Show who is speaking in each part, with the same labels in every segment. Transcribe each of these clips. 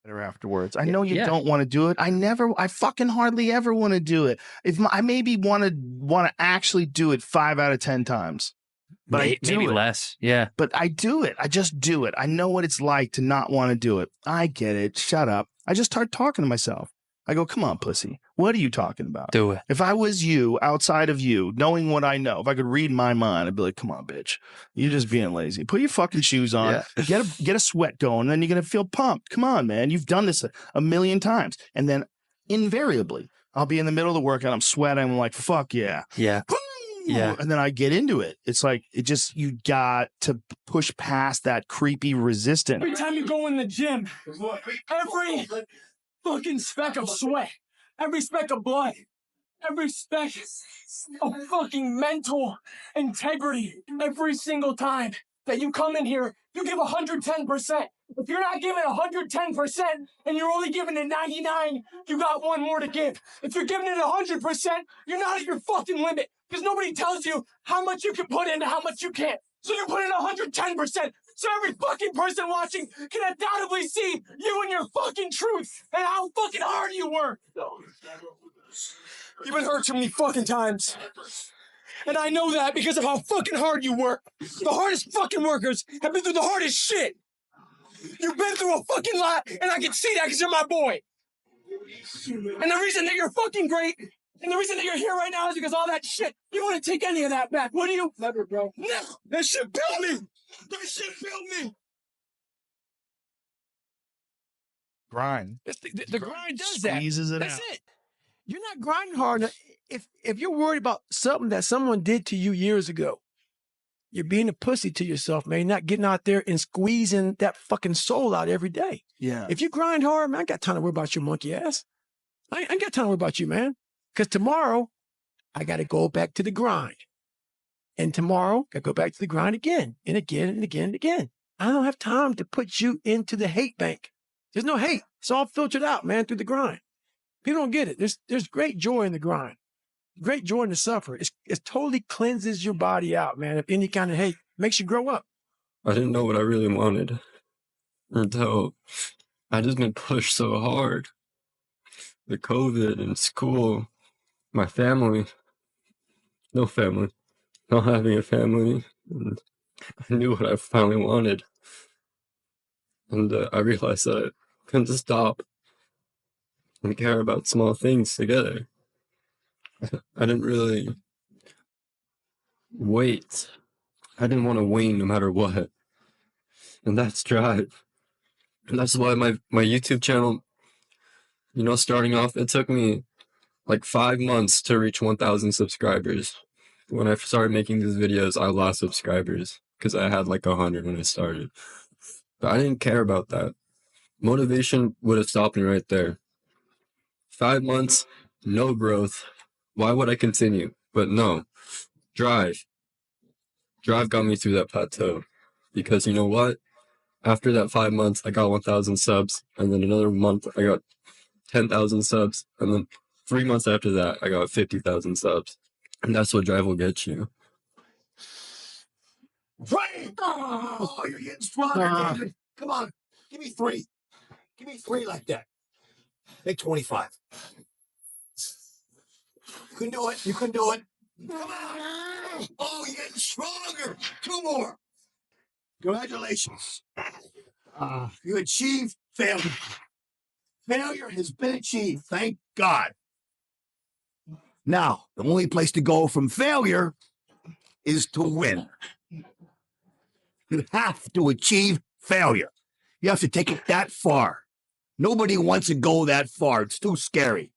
Speaker 1: afterwards. I know you don't want to do it. I fucking hardly ever want to do it. I maybe want to actually do it 5 out of 10 times. But I do
Speaker 2: maybe
Speaker 1: it.
Speaker 2: less. Yeah.
Speaker 1: But I do it. I just do it. I know what it's like to not want to do it. I get it. Shut up. I just start talking to myself. I go, come on, pussy. What are you talking about?
Speaker 2: Do it.
Speaker 1: If I was you, outside of you, knowing what I know, if I could read my mind, I'd be like, come on, bitch. You're just being lazy. Put your fucking shoes on. Yeah. Get a sweat going, and then you're going to feel pumped. Come on, man. You've done this a million times. And then invariably, I'll be in the middle of the workout. I'm sweating. I'm like, fuck yeah.
Speaker 2: Yeah. Yeah.
Speaker 1: And then I get into it. It's like, you got to push past that creepy resistance.
Speaker 3: Every time you go in the gym, every fucking speck of sweat, every speck of blood, every speck of fucking mental integrity, every single time that you come in here, you give 110%. If you're not giving 110% and you're only giving it 99, you got one more to give. If you're giving it 100%, you're not at your fucking limit because nobody tells you how much you can put into how much you can't. So you put in 110%. So every fucking person watching can undoubtedly see you and your fucking truth and how fucking hard you work. You've been hurt too many fucking times. And I know that because of how fucking hard you work. The hardest fucking workers have been through the hardest shit. You've been through a fucking lot, and I can see that because you're my boy. And the reason that you're fucking great, and the reason that you're here right now is because all that shit, you wouldn't take any of that back, would you? Never, bro. No, that shit built me. That shit built me.
Speaker 1: Grind.
Speaker 4: The grind does that.
Speaker 1: Squeezes it
Speaker 4: That's
Speaker 1: out.
Speaker 4: it. You're not grinding hard enough. If you're worried about something that someone did to you years ago, you're being a pussy to yourself, man. You're not getting out there and squeezing that fucking soul out every day.
Speaker 1: Yeah.
Speaker 4: If you grind hard, man, I ain't got time to worry about your monkey ass. I ain't got time to worry about you, man. Because tomorrow, I got to go back to the grind. And tomorrow, I go back to the grind again and again and again and again. I don't have time to put you into the hate bank. There's no hate. It's all filtered out, man, through the grind. People don't get it. There's great joy in the grind. Great joy in the suffer. It totally cleanses your body out, man, of any kind of hate. Makes you grow up.
Speaker 5: I didn't know what I really wanted until I just been pushed so hard. The COVID and school, my family, no family, not having a family. And I knew what I finally wanted. And I realized that I couldn't just stop and care about small things together. I didn't really wait. I didn't want to win no matter what. And that's drive. And that's why my YouTube channel, starting off, it took me like 5 months to reach 1,000 subscribers. When I started making these videos, I lost subscribers because I had like 100 when I started. But I didn't care about that. Motivation would have stopped me right there. 5 months, no growth. Why would I continue? But no, drive. Drive got me through that plateau. Because you know what? After that 5 months, I got 1,000 subs. And then another month, I got 10,000 subs. And then 3 months after that, I got 50,000 subs. And that's what drive will get you.
Speaker 6: Right! Oh, you're getting stronger, David. Come on. Give me 3. Give me 3 like that. Make 25. You can do it. You can do it. Come on. Oh, you're getting stronger. 2 more. Congratulations. You achieved failure. Failure has been achieved. Thank God. Now, the only place to go from failure is to win. You have to achieve failure. You have to take it that far. Nobody wants to go that far. It's too scary.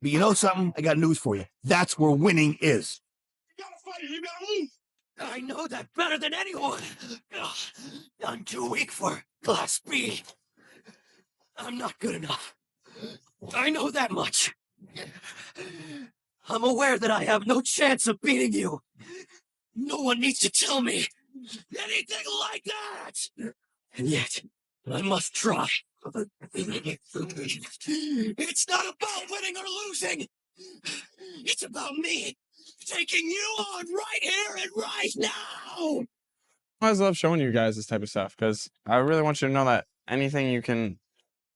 Speaker 6: But you know something? I got news for you. That's where winning is. You gotta fight. You gotta move. I know that better than anyone. I'm too weak for glass speed. I'm not good enough. I know that much. I'm aware that I have no chance of beating you. No one needs to tell me anything like that. And yet, I must try. It's not about winning or losing. It's about me taking you on right here and right now.
Speaker 7: I always love showing you guys this type of stuff because I really want you to know that anything you can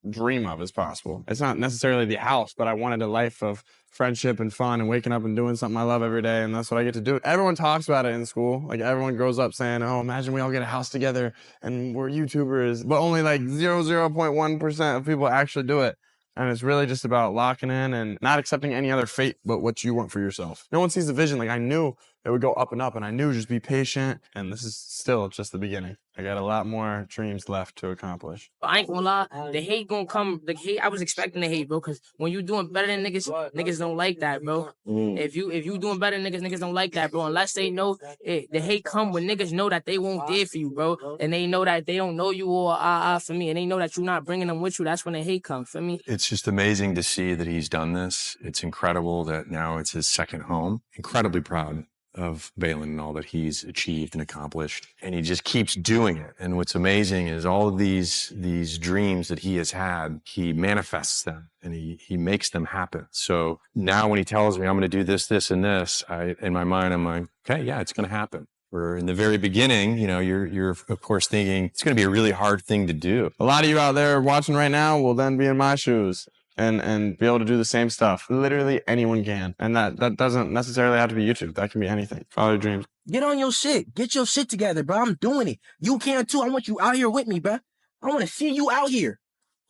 Speaker 2: dream of is possible. It's not necessarily the house, but I wanted a life of friendship and fun and waking up and doing something I love every day, and that's what I get to do. Everyone talks about it in school. Like, everyone grows up saying, oh, imagine we all get a house together and we're YouTubers, but only like 0.1% of people actually do it. And it's really just about locking in and not accepting any other fate but what you want for yourself. No one sees the vision. Like, I knew it would go up, and I knew just be patient, and this is still just the beginning. I got a lot more dreams left to accomplish.
Speaker 7: I ain't gonna lie, the hate gonna come. The hate, I was expecting the hate, bro, because when you doing better than niggas, niggas don't like that, bro. If you doing better than niggas, niggas don't like that, bro. Unless they know the hate come when niggas know that they won't there for you, bro, and they know that they don't know you or for me, and they know that you're not bringing them with you. That's when the hate comes for me.
Speaker 8: It's just amazing to see that he's done this. It's incredible that now it's his second home. Incredibly proud of Balin and all that he's achieved and accomplished, and he just keeps doing it. And what's amazing is all of these dreams that he has had, he manifests them and he makes them happen. So now when he tells me I'm going to do this, this, and this, in my mind I'm like, okay, yeah, it's going to happen. Where in the very beginning, you know, you're of course thinking it's going to be a really hard thing to do.
Speaker 2: A lot of you out there watching right now will then be in my shoes and be able to do the same stuff. Literally anyone can. And that doesn't necessarily have to be YouTube. That can be anything. Follow your dreams.
Speaker 9: Get on your shit. Get your shit together, bro. I'm doing it. You can too. I want you out here with me, bro. I want to see you out here.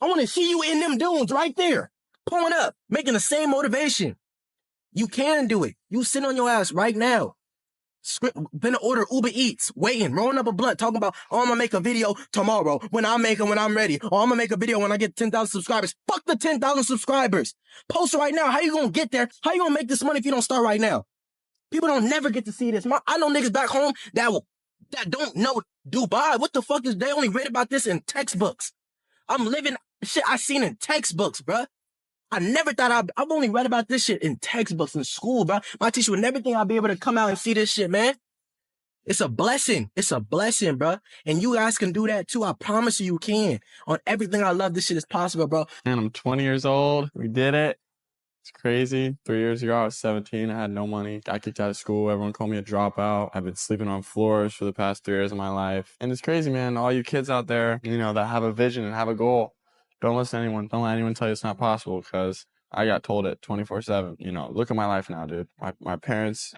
Speaker 9: I want to see you in them dunes right there. Pulling up, making the same motivation. You can do it. You sit on your ass right now. Been to order Uber Eats, waiting, rolling up a blunt, talking about, oh, I'm gonna make a video tomorrow when I'm ready. Oh, I'm gonna make a video when I get 10,000 subscribers. Fuck the 10,000 subscribers. Post right now. How you gonna get there? How you gonna make this money if you don't start right now? People don't never get to see this. I know niggas back home that don't know Dubai. What the fuck is they only read about this in textbooks? I'm living shit I seen in textbooks, bruh. I never thought I've only read about this shit in textbooks in school, bro. My teacher would never think I'd be able to come out and see this shit, man. It's a blessing. It's a blessing, bro. And you guys can do that too. I promise you can. On everything I love, this shit is possible, bro.
Speaker 2: And I'm 20 years old. We did it. It's crazy. 3 years ago, I was 17. I had no money. Got kicked out of school. Everyone called me a dropout. I've been sleeping on floors for the past 3 years of my life. And it's crazy, man. All you kids out there, you know, that have a vision and have a goal. Don't listen to anyone. Don't let anyone tell you it's not possible, because I got told it 24/7. You know, look at my life now, dude. My parents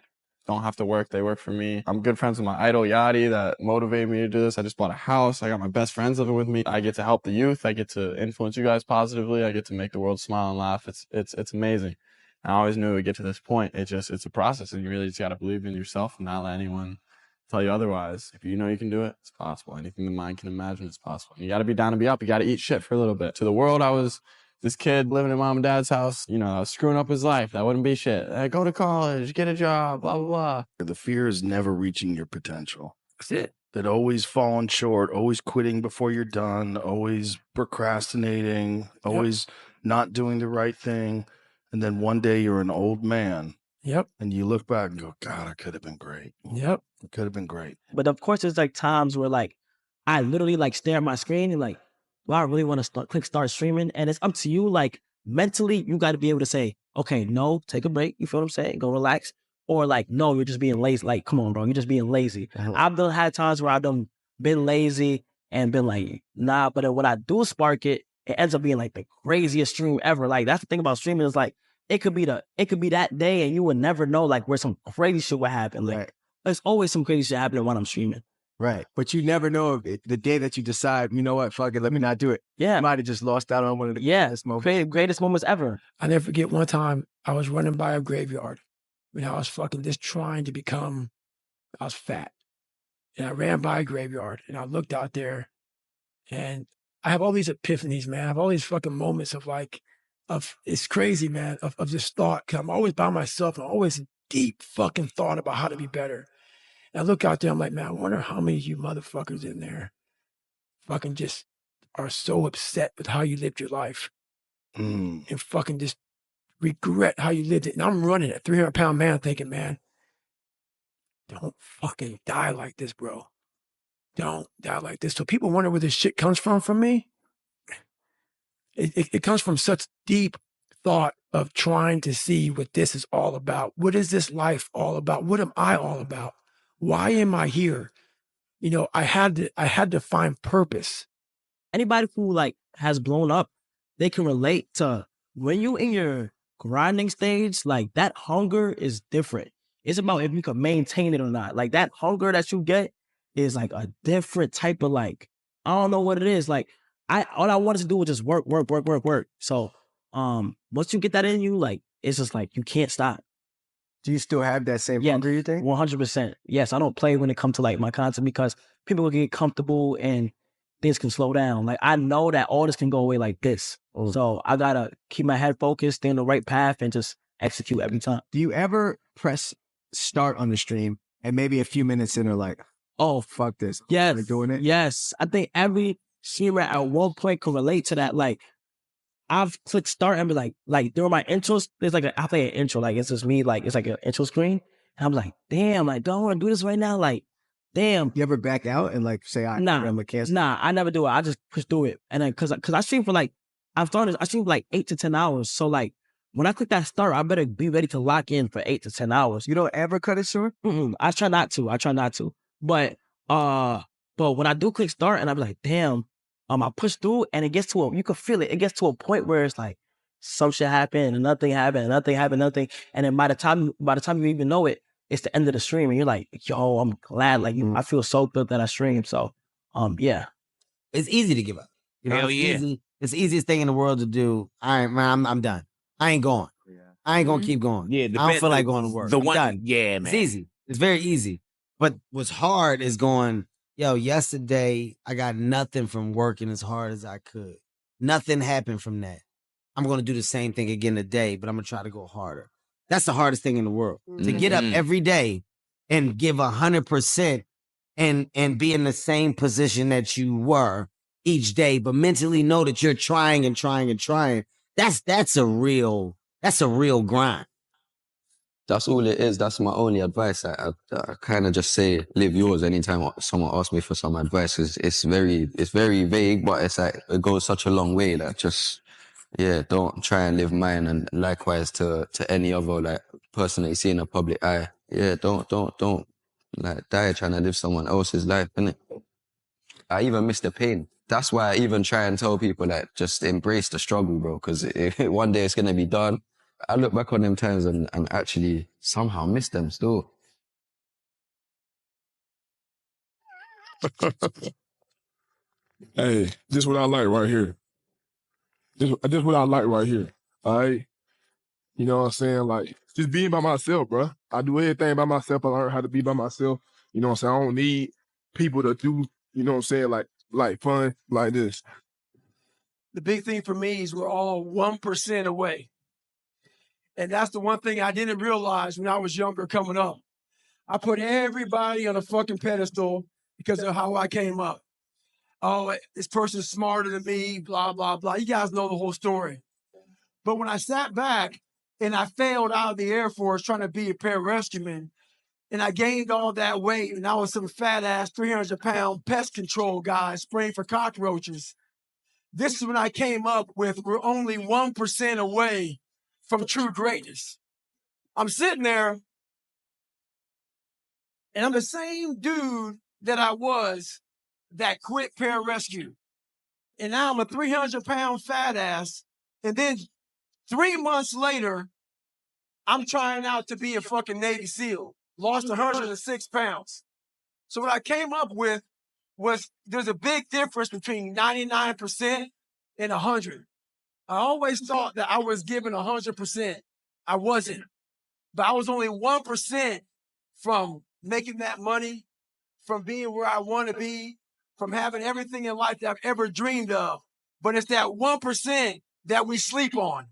Speaker 2: don't have to work. They work for me. I'm good friends with my idol, Yachty, that motivated me to do this. I just bought a house. I got my best friends living with me. I get to help the youth. I get to influence you guys positively. I get to make the world smile and laugh. It's amazing. I always knew it would get to this point. It's a process, and you really just got to believe in yourself and not let anyone tell you otherwise. If you know you can do it, it's possible. Anything the mind can imagine is possible. You got to be down to be up. You got to eat shit for a little bit. To the world, I was this kid living in mom and dad's house, you know, I was screwing up his life. That wouldn't be shit. Go to college, get a job, blah, blah, blah.
Speaker 1: The fear is never reaching your potential.
Speaker 9: That's it.
Speaker 1: That always falling short, always quitting before you're done, always procrastinating, always not doing the right thing. And then one day you're an old man.
Speaker 4: Yep.
Speaker 1: And you look back and go, God, I could have been great.
Speaker 4: Yep.
Speaker 1: It could have been great.
Speaker 10: But of course, there's like times where like I literally like stare at my screen and like, well, I really want to click start streaming. And it's up to you. Like mentally, you got to be able to say, okay, no, take a break. You feel what I'm saying? Go relax. Or like, no, you're just being lazy. Like, come on, bro, you're just being lazy. I've had times where I've been lazy and been like, nah. But then when I do spark it, it ends up being like the craziest stream ever. Like that's the thing about streaming is like, it could be that day and you would never know like where some crazy shit would happen. Like there's always some crazy shit happening when I'm streaming.
Speaker 11: Right. But you never know if the day that you decide, you know what, fuck it, let me not do it.
Speaker 10: Yeah.
Speaker 11: You might have just lost out on one of the
Speaker 10: greatest moments ever.
Speaker 4: I never forget one time I was running by a graveyard when I was fucking just trying to I was fat. And I ran by a graveyard and I looked out there and I have all these epiphanies, man. I have all these fucking moments of like, it's crazy, man, of just thought. Cause I'm always by myself. I'm always in deep fucking thought about how to be better. And I look out there, I'm like, man, I wonder how many of you motherfuckers in there fucking just are so upset with how you lived your life and fucking just regret how you lived it. And I'm running a 300-pound man thinking, man, don't fucking die like this, bro. Don't die like this. So people wonder where this shit comes from me. It comes from such deep thought of trying to see what this is all about. What is this life all about? What am I all about? Why am I here? You know, I had to find purpose.
Speaker 10: Anybody who like has blown up they can relate to when you in your grinding stage, like that hunger is different. It's about if you can maintain it or not. Like that hunger that you get is like a different type of like, I don't know what it is. Like all I wanted to do was just work, work, work, work, work. So once you get that in you, like it's just like you can't stop.
Speaker 11: Do you still have that same hunger, you think?
Speaker 10: 100%. Yes, I don't play when it comes to like my content because people will get comfortable and things can slow down. Like I know that all this can go away like this. So I gotta keep my head focused, stay on the right path, and just execute every time.
Speaker 11: Do you ever press start on the stream and maybe a few minutes in are like, oh, fuck this.
Speaker 10: Yes.
Speaker 11: We're doing it?
Speaker 10: Yes. I think every streamer at one point can relate to that. Like I've clicked start and be like during my intros, there's like I play an intro, like it's just me, like it's like an intro screen. And I'm like, damn, like don't want to do this right now. Like, damn.
Speaker 11: You ever back out and like say, I'm gonna cancel?
Speaker 10: Nah, I never do it. I just push through it. And then cause I stream for like I stream for like 8 to 10 hours. So like when I click that start, I better be ready to lock in for 8 to 10 hours.
Speaker 11: You don't ever cut it short?
Speaker 10: I try not to. But when I do click start and I'm like, damn, I push through and it gets to you can feel it. It gets to a point where it's like some shit happened and nothing happened, nothing. And then by the time you even know it, it's the end of the stream and you're like, yo, I'm glad. Like I feel so good that I streamed. So yeah.
Speaker 12: It's easy to give up. You know,
Speaker 9: Hell
Speaker 12: it's
Speaker 9: yeah.
Speaker 12: easy. It's the easiest thing in the world to do. All right, man, I'm done. I ain't going. I ain't gonna keep going.
Speaker 9: Yeah,
Speaker 12: I don't feel like going to work. I'm done.
Speaker 9: Yeah, man.
Speaker 12: It's easy. It's very easy. But what's hard is going, yo, yesterday I got nothing from working as hard as I could. Nothing happened from that. I'm going to do the same thing again today, but I'm going to try to go harder. That's the hardest thing in the world. To get up every day and give 100% and be in the same position that you were each day, but mentally know that you're trying and trying and trying. That's a real grind.
Speaker 5: That's all it is. That's my only advice. I kind of just say, live yours anytime someone asks me for some advice. It's very vague, but it's like, it goes such a long way. Like just, yeah, don't try and live mine. And likewise to any other like person that you see in a public eye. Yeah, don't like die trying to live someone else's life, innit? I even miss the pain. That's why I even try and tell people like, just embrace the struggle, bro. Cause one day it's going to be done. I look back on them times and actually somehow miss them still.
Speaker 13: Hey, this what I like right here. This what I like right here. All right? You know what I'm saying? Like, just being by myself, bro. I do everything by myself. I learned how to be by myself. You know what I'm saying? I don't need people to do, you know what I'm saying, like fun like this.
Speaker 4: The big thing for me is we're all 1% away. And that's the one thing I didn't realize when I was younger coming up. I put everybody on a fucking pedestal because of how I came up. Oh, this person's smarter than me, blah, blah, blah. You guys know the whole story. But when I sat back and I failed out of the Air Force trying to be a pararescueman, and I gained all that weight, and I was some fat-ass 300-pound pest control guy spraying for cockroaches, this is when I came up with we're only 1% away from true greatness. I'm sitting there, and I'm the same dude that I was that quit pararescue. And now I'm a 300-pound fat ass. And then 3 months later, I'm trying out to be a fucking Navy SEAL. Lost 106 pounds. So what I came up with was there's a big difference between 99% and 100. I always thought that I was giving 100%. I wasn't. But I was only 1% from making that money, from being where I want to be, from having everything in life that I've ever dreamed of. But it's that 1% that we sleep on.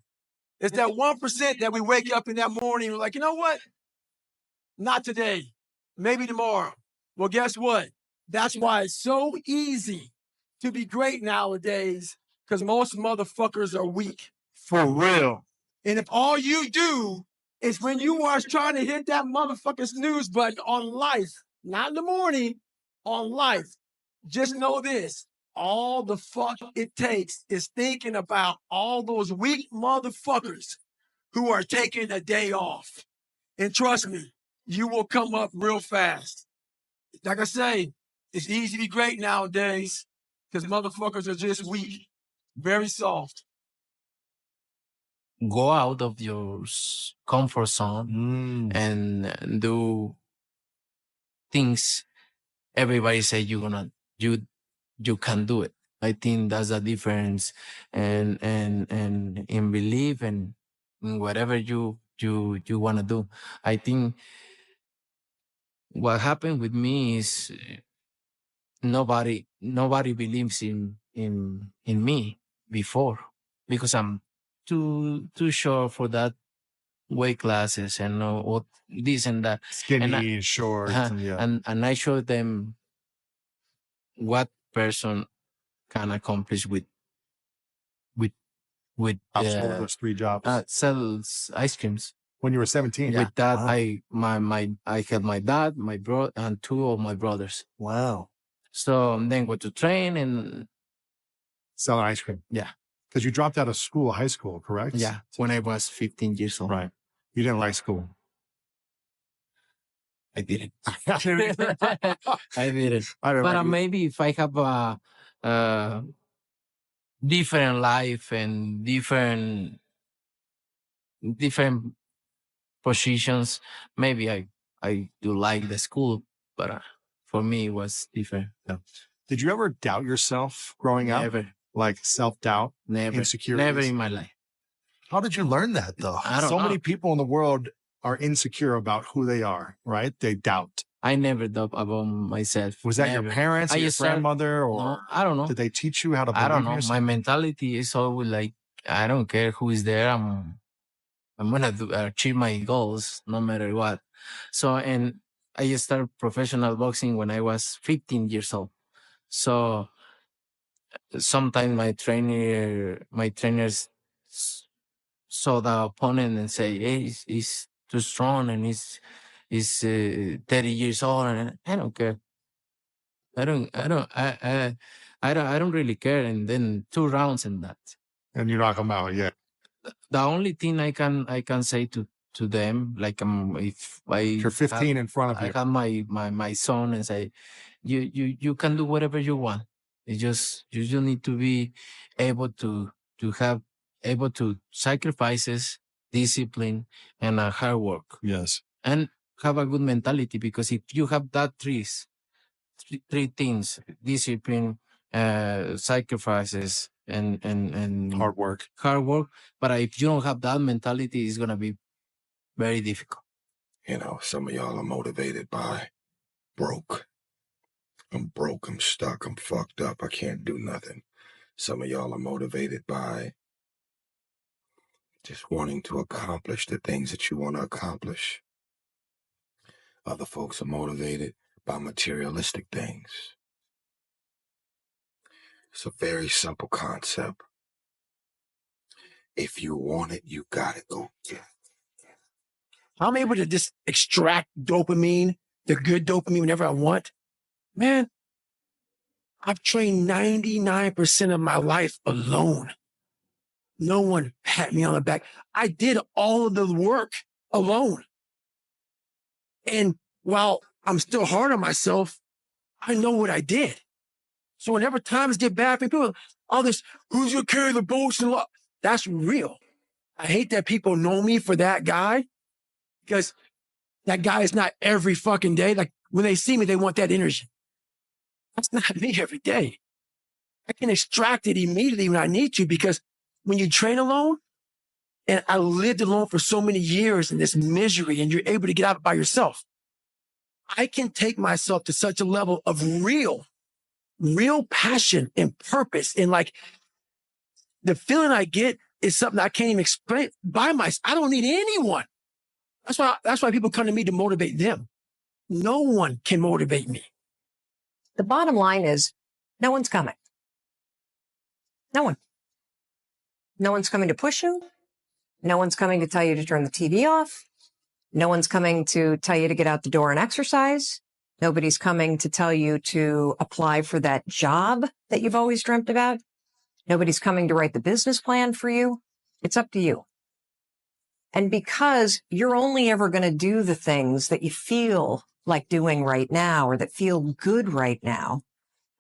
Speaker 4: It's that 1% that we wake up in that morning and we're like, you know what? Not today. Maybe tomorrow. Well, guess what? That's why it's so easy to be great nowadays, because most motherfuckers are weak. For real. And if all you do is when you are trying to hit that motherfucking snooze button on life, not in the morning, on life, just know this. All the fuck it takes is thinking about all those weak motherfuckers who are taking a day off. And trust me, you will come up real fast. Like I say, it's easy to be great nowadays because motherfuckers are just weak, very soft.
Speaker 9: go out of your comfort zone and do things everybody say you can do it. I think that's the difference, and in belief and in whatever you want to do. I think what happened with me is nobody believes in me before, because I'm too short for that weight classes and what this and that.
Speaker 14: Skinny, short, yeah.
Speaker 9: And I showed them what person can accomplish with
Speaker 14: those 3 jobs.
Speaker 9: sells ice creams.
Speaker 14: When you were 17.
Speaker 9: With that,
Speaker 14: Wow.
Speaker 9: I had my dad, my bro, and 2 of my brothers.
Speaker 14: Wow.
Speaker 9: So then go to train and
Speaker 14: Selling ice cream.
Speaker 9: Yeah.
Speaker 14: Because you dropped out of school, high school, correct?
Speaker 9: Yeah, when I was 15 years old.
Speaker 14: Right. You didn't like school.
Speaker 9: I didn't. I didn't.
Speaker 14: I don't
Speaker 9: But
Speaker 14: know.
Speaker 9: maybe if I have a different life and different positions, maybe I do like the school, but for me it was different.
Speaker 14: Yeah. Did you ever doubt yourself growing up?
Speaker 9: Never.
Speaker 14: Like self-doubt?
Speaker 9: Never.
Speaker 14: Insecurities?
Speaker 9: Never in my life.
Speaker 14: How did you learn that though?
Speaker 9: I don't
Speaker 14: So
Speaker 9: know.
Speaker 14: many people in the world are insecure about who they are, right? They doubt.
Speaker 9: I never doubt about myself.
Speaker 14: Was that
Speaker 9: Never.
Speaker 14: your parents, or your grandmother, or
Speaker 9: No, I don't know.
Speaker 14: did they teach you how to believe
Speaker 9: I don't
Speaker 14: in
Speaker 9: know.
Speaker 14: yourself?
Speaker 9: My mentality is always like, I don't care who is there. I'm gonna achieve my goals no matter what. So, and I started professional boxing when I was 15 years old. So sometimes my trainers saw the opponent and say, "Hey, he's too strong and he's 30 years old," and I don't care. I don't really care. And then 2 rounds and that.
Speaker 14: And you knock them out, yeah.
Speaker 9: The only thing I can say to them, like if
Speaker 14: you're 15 in front of you,
Speaker 9: I have my son and say, you can do whatever you want. It's just you need to be able to sacrifices, discipline, and hard work.
Speaker 14: Yes.
Speaker 9: And have a good mentality, because if you have that three things: discipline, sacrifices, and
Speaker 14: hard work.
Speaker 9: But if you don't have that mentality, it's gonna be very difficult.
Speaker 15: You know, some of y'all are motivated by broke. I'm broke, I'm stuck, I'm fucked up, I can't do nothing. Some of y'all are motivated by just wanting to accomplish the things that you want to accomplish. Other folks are motivated by materialistic things. It's a very simple concept. If you want it, you gotta go get it.
Speaker 4: I'm able to just extract dopamine, the good dopamine, whenever I want. Man, I've trained 99% of my life alone. No one pat me on the back. I did all of the work alone. And while I'm still hard on myself, I know what I did. So whenever times get bad for me, people, all this, who's gonna carry the boats and lot? That's real. I hate that people know me for that guy, because that guy is not every fucking day. Like when they see me, they want that energy. That's not me every day. I can extract it immediately when I need to, because when you train alone, and I lived alone for so many years in this misery, and you're able to get out by yourself, I can take myself to such a level of real passion and purpose. And like the feeling I get is something I can't even explain by myself. I don't need anyone. That's why people come to me to motivate them. No one can motivate me.
Speaker 16: The bottom line is no one's coming. No one. No one's coming to push you. No one's coming to tell you to turn the TV off. No one's coming to tell you to get out the door and exercise. Nobody's coming to tell you to apply for that job that you've always dreamt about. Nobody's coming to write the business plan for you. It's up to you. And because you're only ever going to do the things that you feel like doing right now, or that feel good right now,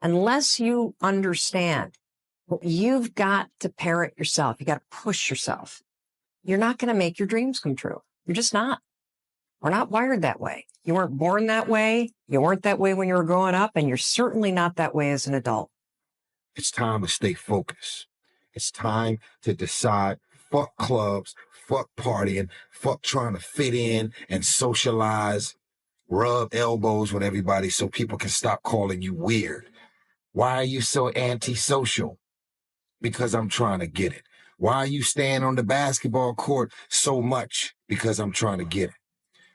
Speaker 16: unless you understand that you've got to parent yourself. You got to push yourself. you're not going to make your dreams come true. You're just not. We're not wired that way. You weren't born that way. You weren't that way when you were growing up, and you're certainly not that way as an adult.
Speaker 15: It's time to stay focused. It's time to decide, fuck clubs, fuck partying, fuck trying to fit in and socialize, rub elbows with everybody so people can stop calling you weird. Why are you so antisocial? Because I'm trying to get it. Why are you staying on the basketball court so much? Because I'm trying to get it.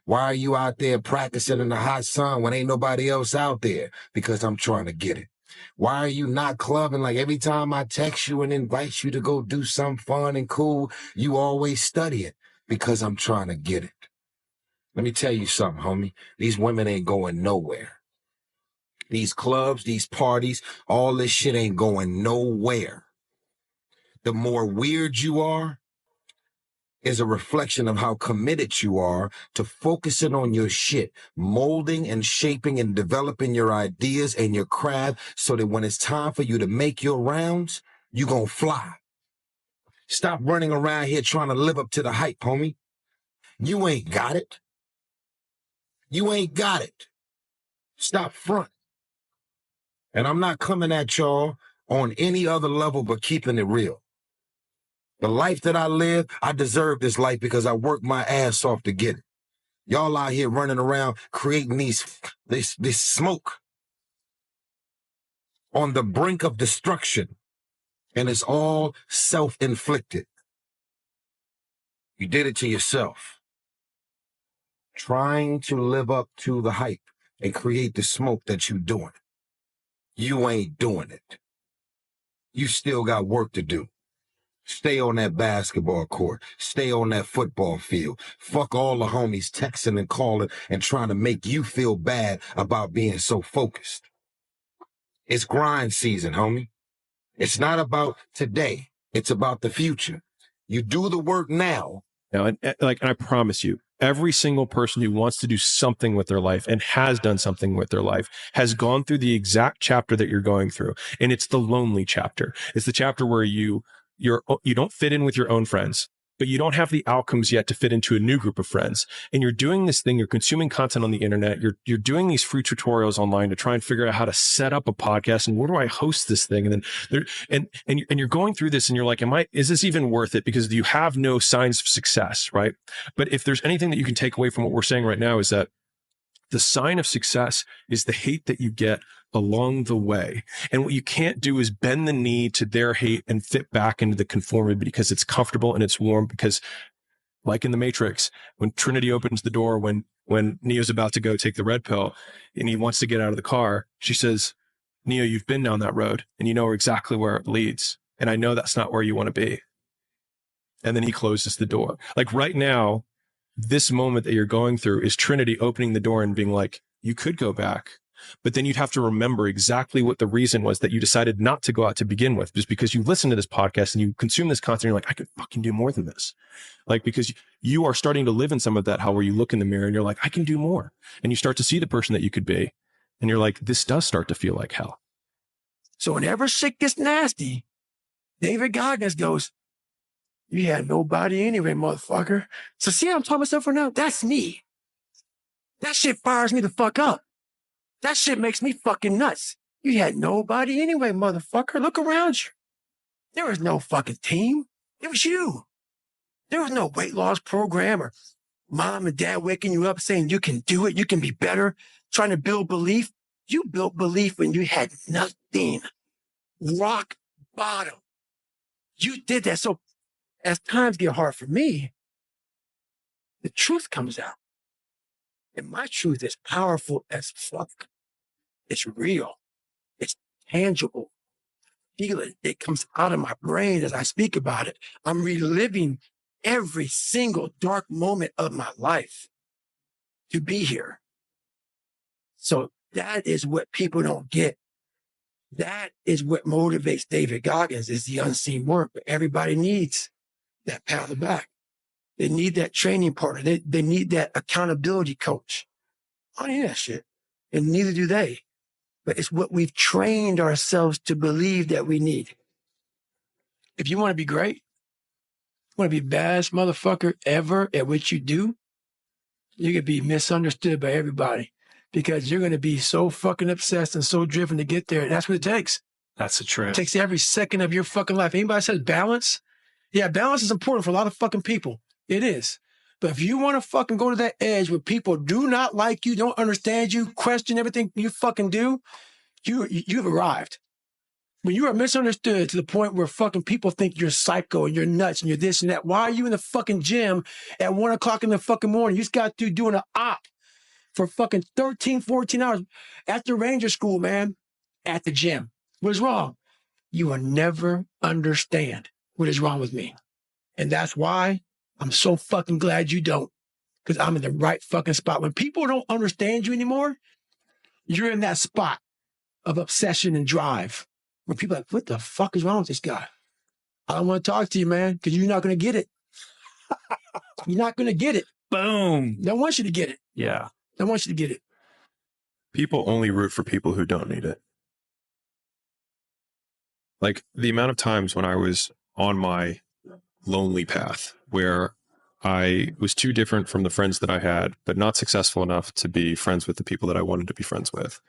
Speaker 15: Why are you out there practicing in the hot sun when ain't nobody else out there? Because I'm trying to get it. Why are you not clubbing? Like every time I text you and invite you to go do something fun and cool, you always study it. Because I'm trying to get it. Let me tell you something, homie. These women ain't going nowhere. These clubs, these parties, all this shit ain't going nowhere. The more weird you are is a reflection of how committed you are to focusing on your shit, molding and shaping and developing your ideas and your craft so that when it's time for you to make your rounds, you gonna fly. Stop running around here trying to live up to the hype, homie. You ain't got it. You ain't got it. Stop front. And I'm not coming at y'all on any other level but keeping it real. The life that I live, I deserve this life because I worked my ass off to get it. Y'all out here running around creating this smoke on the brink of destruction, and it's all self-inflicted. You did it to yourself. Trying to live up to the hype and create the smoke that you doing. You ain't doing it. You still got work to do. Stay on that basketball court. Stay on that football field. Fuck all the homies texting and calling and trying to make you feel bad about being so focused. It's grind season, homie. It's not about today. It's about the future. You do the work now.
Speaker 17: And I promise you, every single person who wants to do something with their life and has done something with their life has gone through the exact chapter that you're going through. And it's the lonely chapter. It's the chapter where you don't fit in with your own friends, but you don't have the outcomes yet to fit into a new group of friends. And you're doing this thing, you're consuming content on the internet, you're doing these free tutorials online to try and figure out how to set up a podcast and where do I host this thing? And then you're going through this and you're like, is this even worth it? Because you have no signs of success, right? But if there's anything that you can take away from what we're saying right now is that the sign of success is the hate that you get along the way. And what you can't do is bend the knee to their hate and fit back into the conformity because it's comfortable and it's warm. Because like in the Matrix, when Trinity opens the door, when Neo's about to go take the red pill and he wants to get out of the car, she says, Neo, you've been down that road and you know exactly where it leads. And I know that's not where you want to be. And then he closes the door. Like right now, this moment that you're going through is Trinity opening the door and being like, you could go back, but then you'd have to remember exactly what the reason was that you decided not to go out to begin with, just because you listen to this podcast and you consume this content. You're like, I could fucking do more than this. Like, because you are starting to live in some of that hell where you look in the mirror and you're like, I can do more. And you start to see the person that you could be. And you're like, this does start to feel like hell.
Speaker 4: So whenever shit gets nasty, David Goggins goes, you had nobody anyway, motherfucker. So see how I'm talking myself right now? That's me. That shit fires me the fuck up. That shit makes me fucking nuts. You had nobody anyway, motherfucker. Look around you. There was no fucking team. It was you. There was no weight loss program or mom and dad waking you up saying you can do it, you can be better, trying to build belief. You built belief when you had nothing. Rock bottom. You did that. So as times get hard for me, the truth comes out. And my truth is powerful as fuck. It's real. It's tangible. Feel it. It comes out of my brain as I speak about it. I'm reliving every single dark moment of my life to be here. So that is what people don't get. That is what motivates David Goggins is the unseen work. But everybody needs that pat on the back. They need that training partner. They need that accountability coach. I don't need that shit. And neither do they. But it's what we've trained ourselves to believe that we need. If you want to be great, want to be baddest motherfucker ever at what you do, you're going to be misunderstood by everybody because you're going to be so fucking obsessed and so driven to get there. That's what it takes.
Speaker 17: That's the truth.
Speaker 4: It takes every second of your fucking life. Anybody says balance? Yeah, balance is important for a lot of fucking people. It is. But if you want to fucking go to that edge where people do not like you, don't understand you, question everything you fucking do, you've arrived. When you are misunderstood to the point where fucking people think you're psycho and you're nuts and you're this and that, why are you in the fucking gym at 1 o'clock in the fucking morning? You just got through doing an op for fucking 13, 14 hours after Ranger School, man, at the gym. What is wrong? You will never understand what is wrong with me. And that's why I'm so fucking glad you don't, because I'm in the right fucking spot. When people don't understand you anymore, you're in that spot of obsession and drive. When people are like, what the fuck is wrong with this guy? I don't want to talk to you, man, because you're not going to get it. You're not going to get it.
Speaker 17: Boom.
Speaker 4: They don't want you to get it.
Speaker 17: Yeah.
Speaker 4: They want you to get it.
Speaker 17: People only root for people who don't need it. Like the amount of times when I was on my lonely path where I was too different from the friends that I had, but not successful enough to be friends with the people that I wanted to be friends with.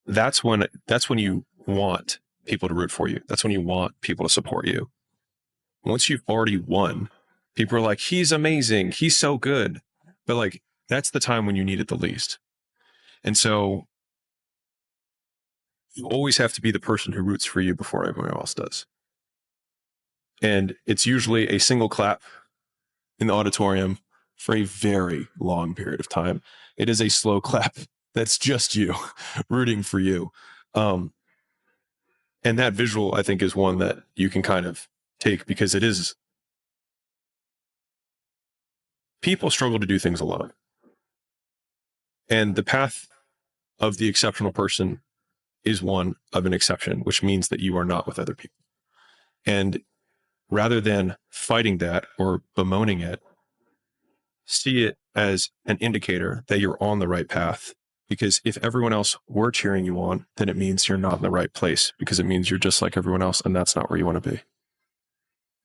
Speaker 17: That's when you want people to root for you. That's when you want people to support you. Once you've already won, people are like, he's amazing. He's so good. But like, that's the time when you need it the least. And so you always have to be the person who roots for you before everyone else does. And it's usually a single clap in the auditorium for a very long period of time. It is a slow clap that's just you rooting for you. And that visual, I think, is one that you can kind of take because it is. People struggle to do things alone. And the path of the exceptional person is one of an exception, which means that you are not with other people. And rather than fighting that or bemoaning it, see it as an indicator that you're on the right path. Because if everyone else were cheering you on, then it means you're not in the right place because it means you're just like everyone else and that's not where you want to be.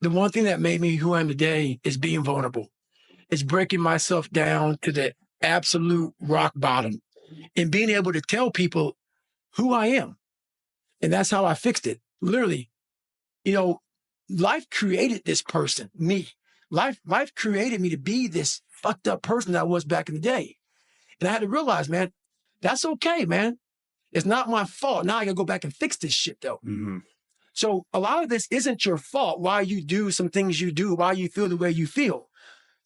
Speaker 4: The one thing that made me who I am today is being vulnerable. It's breaking myself down to the absolute rock bottom and being able to tell people who I am. And that's how I fixed it. Literally, life created this person, me. Life created me to be this fucked up person that I was back in the day. And I had to realize, man, that's okay, man. It's not my fault. Now I gotta go back and fix this shit, though.
Speaker 17: Mm-hmm.
Speaker 4: So a lot of this isn't your fault, why you do some things you do, why you feel the way you feel.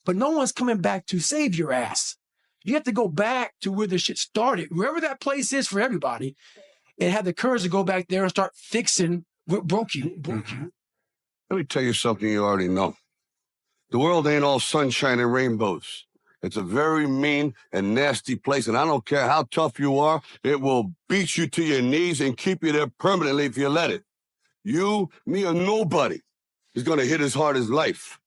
Speaker 4: But no one's coming back to save your ass. You have to go back to where the shit started, wherever that place is for everybody, and have the courage to go back there and start fixing what broke you.
Speaker 18: Let me tell you something you already know. The world ain't all sunshine and rainbows. It's a very mean and nasty place, and I don't care how tough you are, it will beat you to your knees and keep you there permanently if you let it. You, me, or nobody is going to hit as hard as life.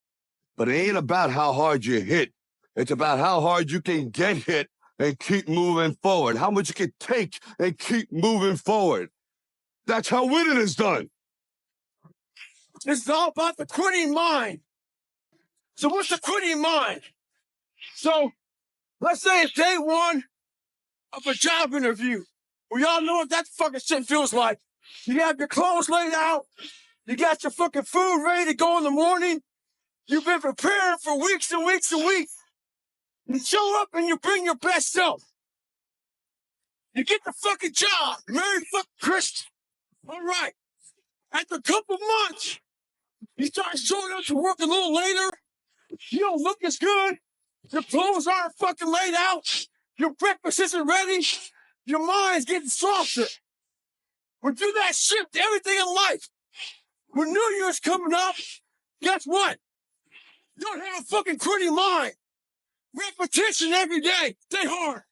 Speaker 18: But it ain't about how hard you hit. It's about how hard you can get hit and keep moving forward, how much you can take and keep moving forward. That's how winning is done.
Speaker 4: This is all about the quitting mind. So what's the quitting mind? So let's say it's day one of a job interview. We all know what that fucking shit feels like. You have your clothes laid out. You got your fucking food ready to go in the morning. You've been preparing for weeks and weeks and weeks. You show up and you bring your best self. You get the fucking job. Merry fucking Christmas. All right. After a couple months, you start showing up to work a little later. You don't look as good. Your clothes aren't fucking laid out. Your breakfast isn't ready. Your mind's getting softer. We do that shit to everything in life. When New Year's coming up, guess what? You don't have a fucking quitting mind. Repetition every day. Stay hard.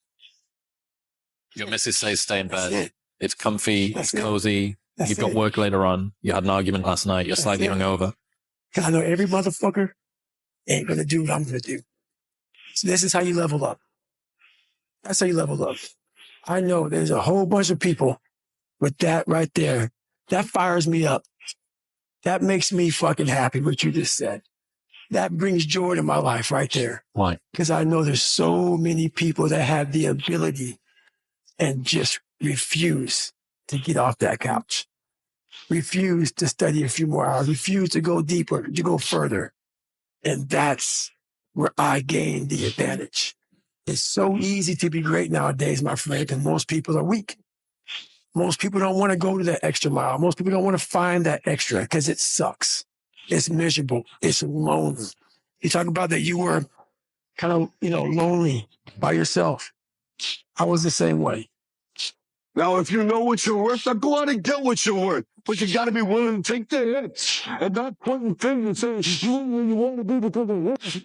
Speaker 19: Your missus says stay in bed. It's comfy,
Speaker 4: That's
Speaker 19: it's
Speaker 4: it.
Speaker 19: cozy.
Speaker 4: That's
Speaker 19: You've got
Speaker 4: it.
Speaker 19: work later on. You had an argument last night. You're slightly
Speaker 4: it.
Speaker 19: hungover.
Speaker 4: Because I know every motherfucker ain't going to do what I'm going to do. So this is how you level up. That's how you level up. I know there's a whole bunch of people with that right there. That fires me up. That makes me fucking happy, what you just said. That brings joy to my life right there.
Speaker 19: Why?
Speaker 4: Because I know there's so many people that have the ability and just refuse to get off that couch, refuse to study a few more hours, refuse to go deeper, to go further. And that's where I gain the advantage. It's so easy to be great nowadays, my friend, because most people are weak. Most people don't want to go to that extra mile. Most people don't want to find that extra because it sucks. It's miserable. It's lonely. You talk about that you were kind of, lonely by yourself. I was the same way.
Speaker 18: Now, if you know what you're worth, then go out and get what you're worth. But you got to be willing to take the hits and not pointing fingers and saying, you want to be because of this.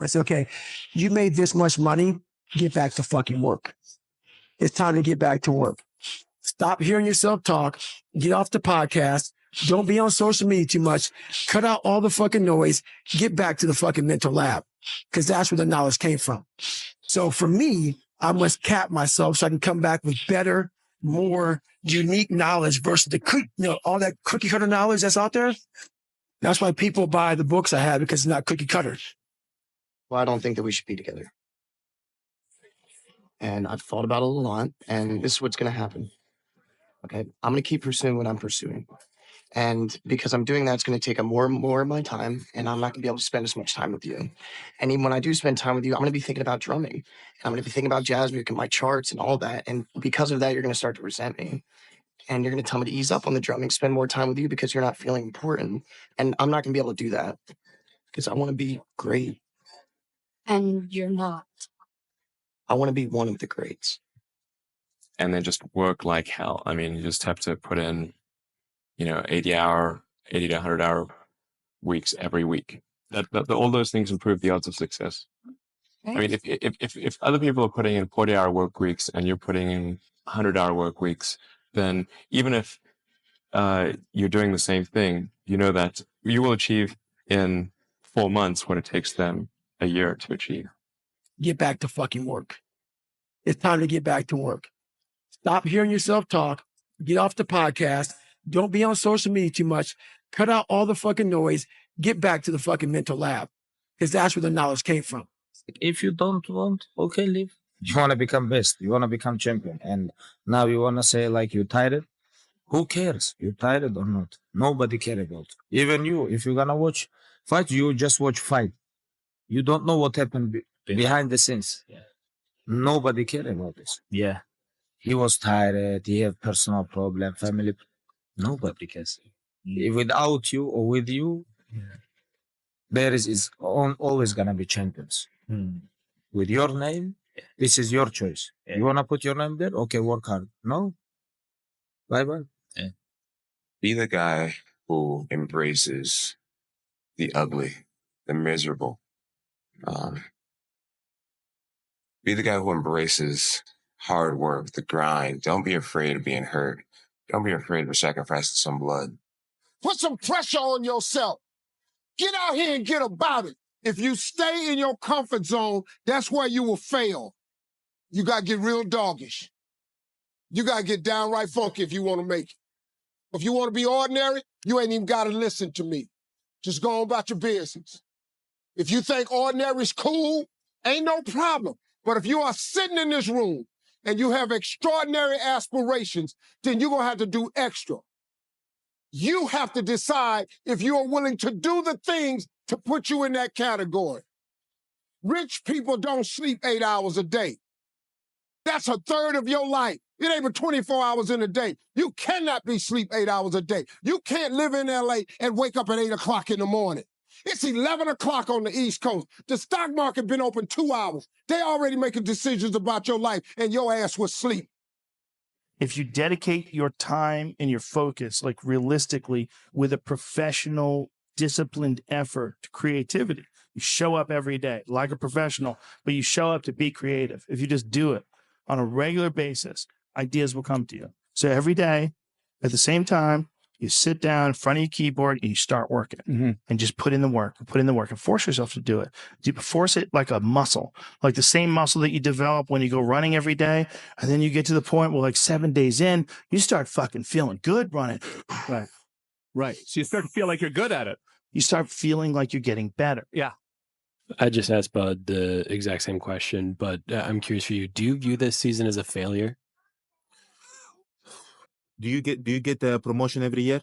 Speaker 4: It's okay. You made this much money. Get back to fucking work. It's time to get back to work. Stop hearing yourself talk. Get off the podcast. Don't be on social media too much. Cut out all the fucking noise. Get back to the fucking mental lab, because that's where the knowledge came from. So for me, I must cap myself so I can come back with better, more unique knowledge versus all that cookie cutter knowledge that's out there. That's why people buy the books I have, because it's not cookie cutter.
Speaker 20: Well, I don't think that we should be together. And I've thought about it a lot, and this is what's going to happen. Okay, I'm going to keep pursuing what I'm pursuing. And because I'm doing that, it's going to take up more and more of my time, and I'm not going to be able to spend as much time with you. And even when I do spend time with you, I'm going to be thinking about drumming. And I'm going to be thinking about jazz music and my charts and all that. And because of that, you're going to start to resent me. And you're going to tell me to ease up on the drumming, spend more time with you because you're not feeling important. And I'm not going to be able to do that because I want to be great.
Speaker 21: And you're not.
Speaker 20: I want to be one of the greats.
Speaker 2: And then just work like hell. I mean, you just have to put in, 80 to 100 hour weeks every week. All those things improve the odds of success. I mean, if other people are putting in 40-hour work weeks and you're putting in 100-hour work weeks, then even if you're doing the same thing, you know that you will achieve in 4 months what it takes them a year to achieve.
Speaker 4: Get back to fucking work. It's time to get back to work. Stop hearing yourself talk. Get off the podcast. Don't be on social media too much. Cut out all the fucking noise. Get back to the fucking mental lab, because that's where the knowledge came from.
Speaker 22: If you don't want, okay, leave. You want to become best. You want to become champion. And now you want to say like you're tired. Who cares? You're tired or not? Nobody cares about it. Even you, if you're going to watch fight, you just watch fight. You don't know what happened behind the scenes. Yeah. Nobody cares about this. Yeah. He was tired. He had personal problem, family. Nobody cares. Without you or with you, there is always going to be champions. With your name, this is your choice. You want to put your name there? Okay, work hard. No? Bye-bye.
Speaker 23: Yeah. Be the guy who embraces the ugly, the miserable. Be the guy who embraces hard work, the grind. Don't be afraid of being hurt. Don't be afraid of sacrificing some blood.
Speaker 24: Put some pressure on yourself. Get out here and get about it. If you stay in your comfort zone, that's where you will fail. You got to get real doggish. You got to get downright funky if you want to make it. If you want to be ordinary, you ain't even got to listen to me. Just go on about your business. If you think ordinary's cool, ain't no problem. But if you are sitting in this room and you have extraordinary aspirations, then you're going to have to do extra. You have to decide if you are willing to do the things to put you in that category. Rich people don't sleep 8 hours a day. That's a third of your life. It ain't but 24 hours in a day. You cannot be sleep 8 hours a day. You can't live in LA and wake up at 8 o'clock in the morning. It's 11 o'clock on the East Coast. The stock market been open 2 hours. They already making decisions about your life, and your ass was asleep.
Speaker 1: If you dedicate your time and your focus, like realistically, with a professional, disciplined effort to creativity, you show up every day like a professional, but you show up to be creative. If you just do it on a regular basis, ideas will come to you. So every day, at the same time, You sit down in front of your keyboard and you start working and just put in the work and force yourself to do it. You force it like a muscle, like the same muscle that you develop when you go running every day. And then you get to the point where like 7 days in, you start fucking feeling good running.
Speaker 3: Right. Right. So you start to feel like you're good at it.
Speaker 1: You start feeling like you're getting better.
Speaker 3: Yeah.
Speaker 6: I just asked Bud the exact same question, but I'm curious for you. Do you view this season as a failure?
Speaker 7: Do you get the promotion every year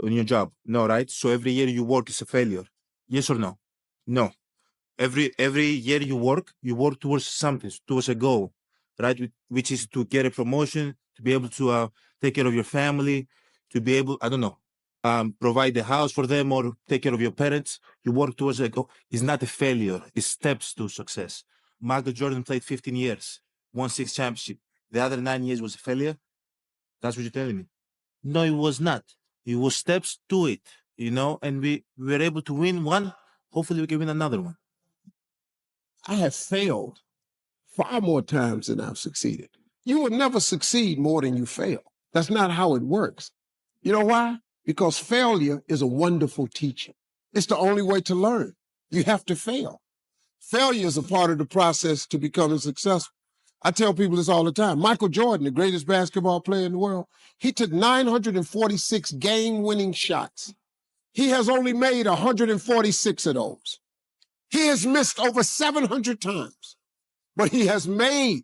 Speaker 7: on your job? No, right? So every year you work is a failure. Yes or no? No. Every year you work towards something, towards a goal, right? Which is to get a promotion, to be able to take care of your family, to be able, I don't know, provide the house for them or take care of your parents. You work towards a goal. It's not a failure. It's steps to success. Michael Jordan played 15 years, won 6 championships. The other 9 years was a failure. That's what you're telling me. No, it was not. It was steps to it, and we were able to win one. Hopefully we can win another one.
Speaker 24: I have failed far more times than I've succeeded. You will never succeed more than you fail. That's not how it works. You know why? Because failure is a wonderful teacher. It's the only way to learn. You have to fail. Failure is a part of the process to becoming successful. I tell people this all the time. Michael Jordan, the greatest basketball player in the world, he took 946 game-winning shots. He has only made 146 of those. He has missed over 700 times, but he has made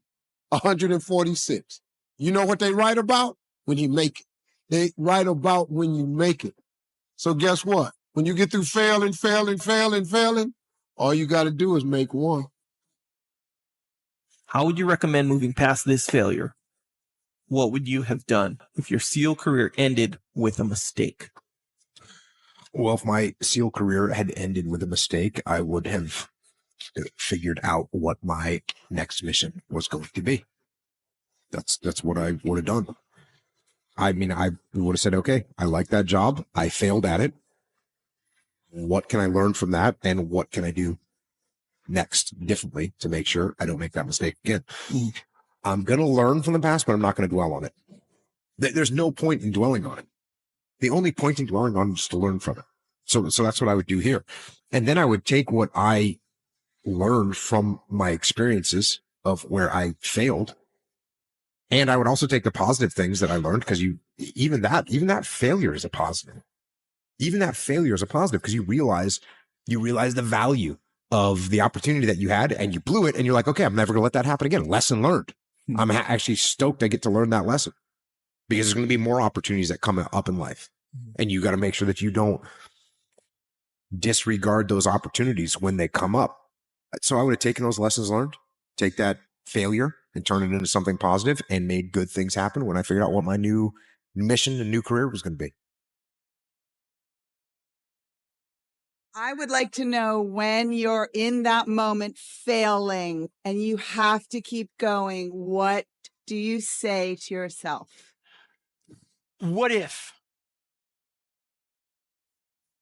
Speaker 24: 146. You know what they write about? When you make it. They write about when you make it. So guess what? When you get through failing, all you got to do is make one.
Speaker 8: How would you recommend moving past this failure? What would you have done if your SEAL career ended with a mistake?
Speaker 25: Well, if my SEAL career had ended with a mistake, I would have figured out what my next mission was going to be. That's what I would have done. I mean, I would have said, okay, I like that job. I failed at it. What can I learn from that? And what can I do next differently to make sure I don't make that mistake again? I'm going to learn from the past, but I'm not going to dwell on it. There's no point in dwelling on it. The only point in dwelling on it is to learn from it. So that's what I would do here. And then I would take what I learned from my experiences of where I failed. And I would also take the positive things that I learned, because even that failure is a positive. Even that failure is a positive, because you realize the value of the opportunity that you had, and you blew it, and you're like, okay, I'm never going to let that happen again. Lesson learned. I'm actually stoked I get to learn that lesson, because there's going to be more opportunities that come up in life. And you got to make sure that you don't disregard those opportunities when they come up. So I would have taken those lessons learned, take that failure and turn it into something positive, and made good things happen when I figured out what my new mission and new career was going to be.
Speaker 26: I would like to know, when you're in that moment failing and you have to keep going, what do you say to yourself?
Speaker 4: What if?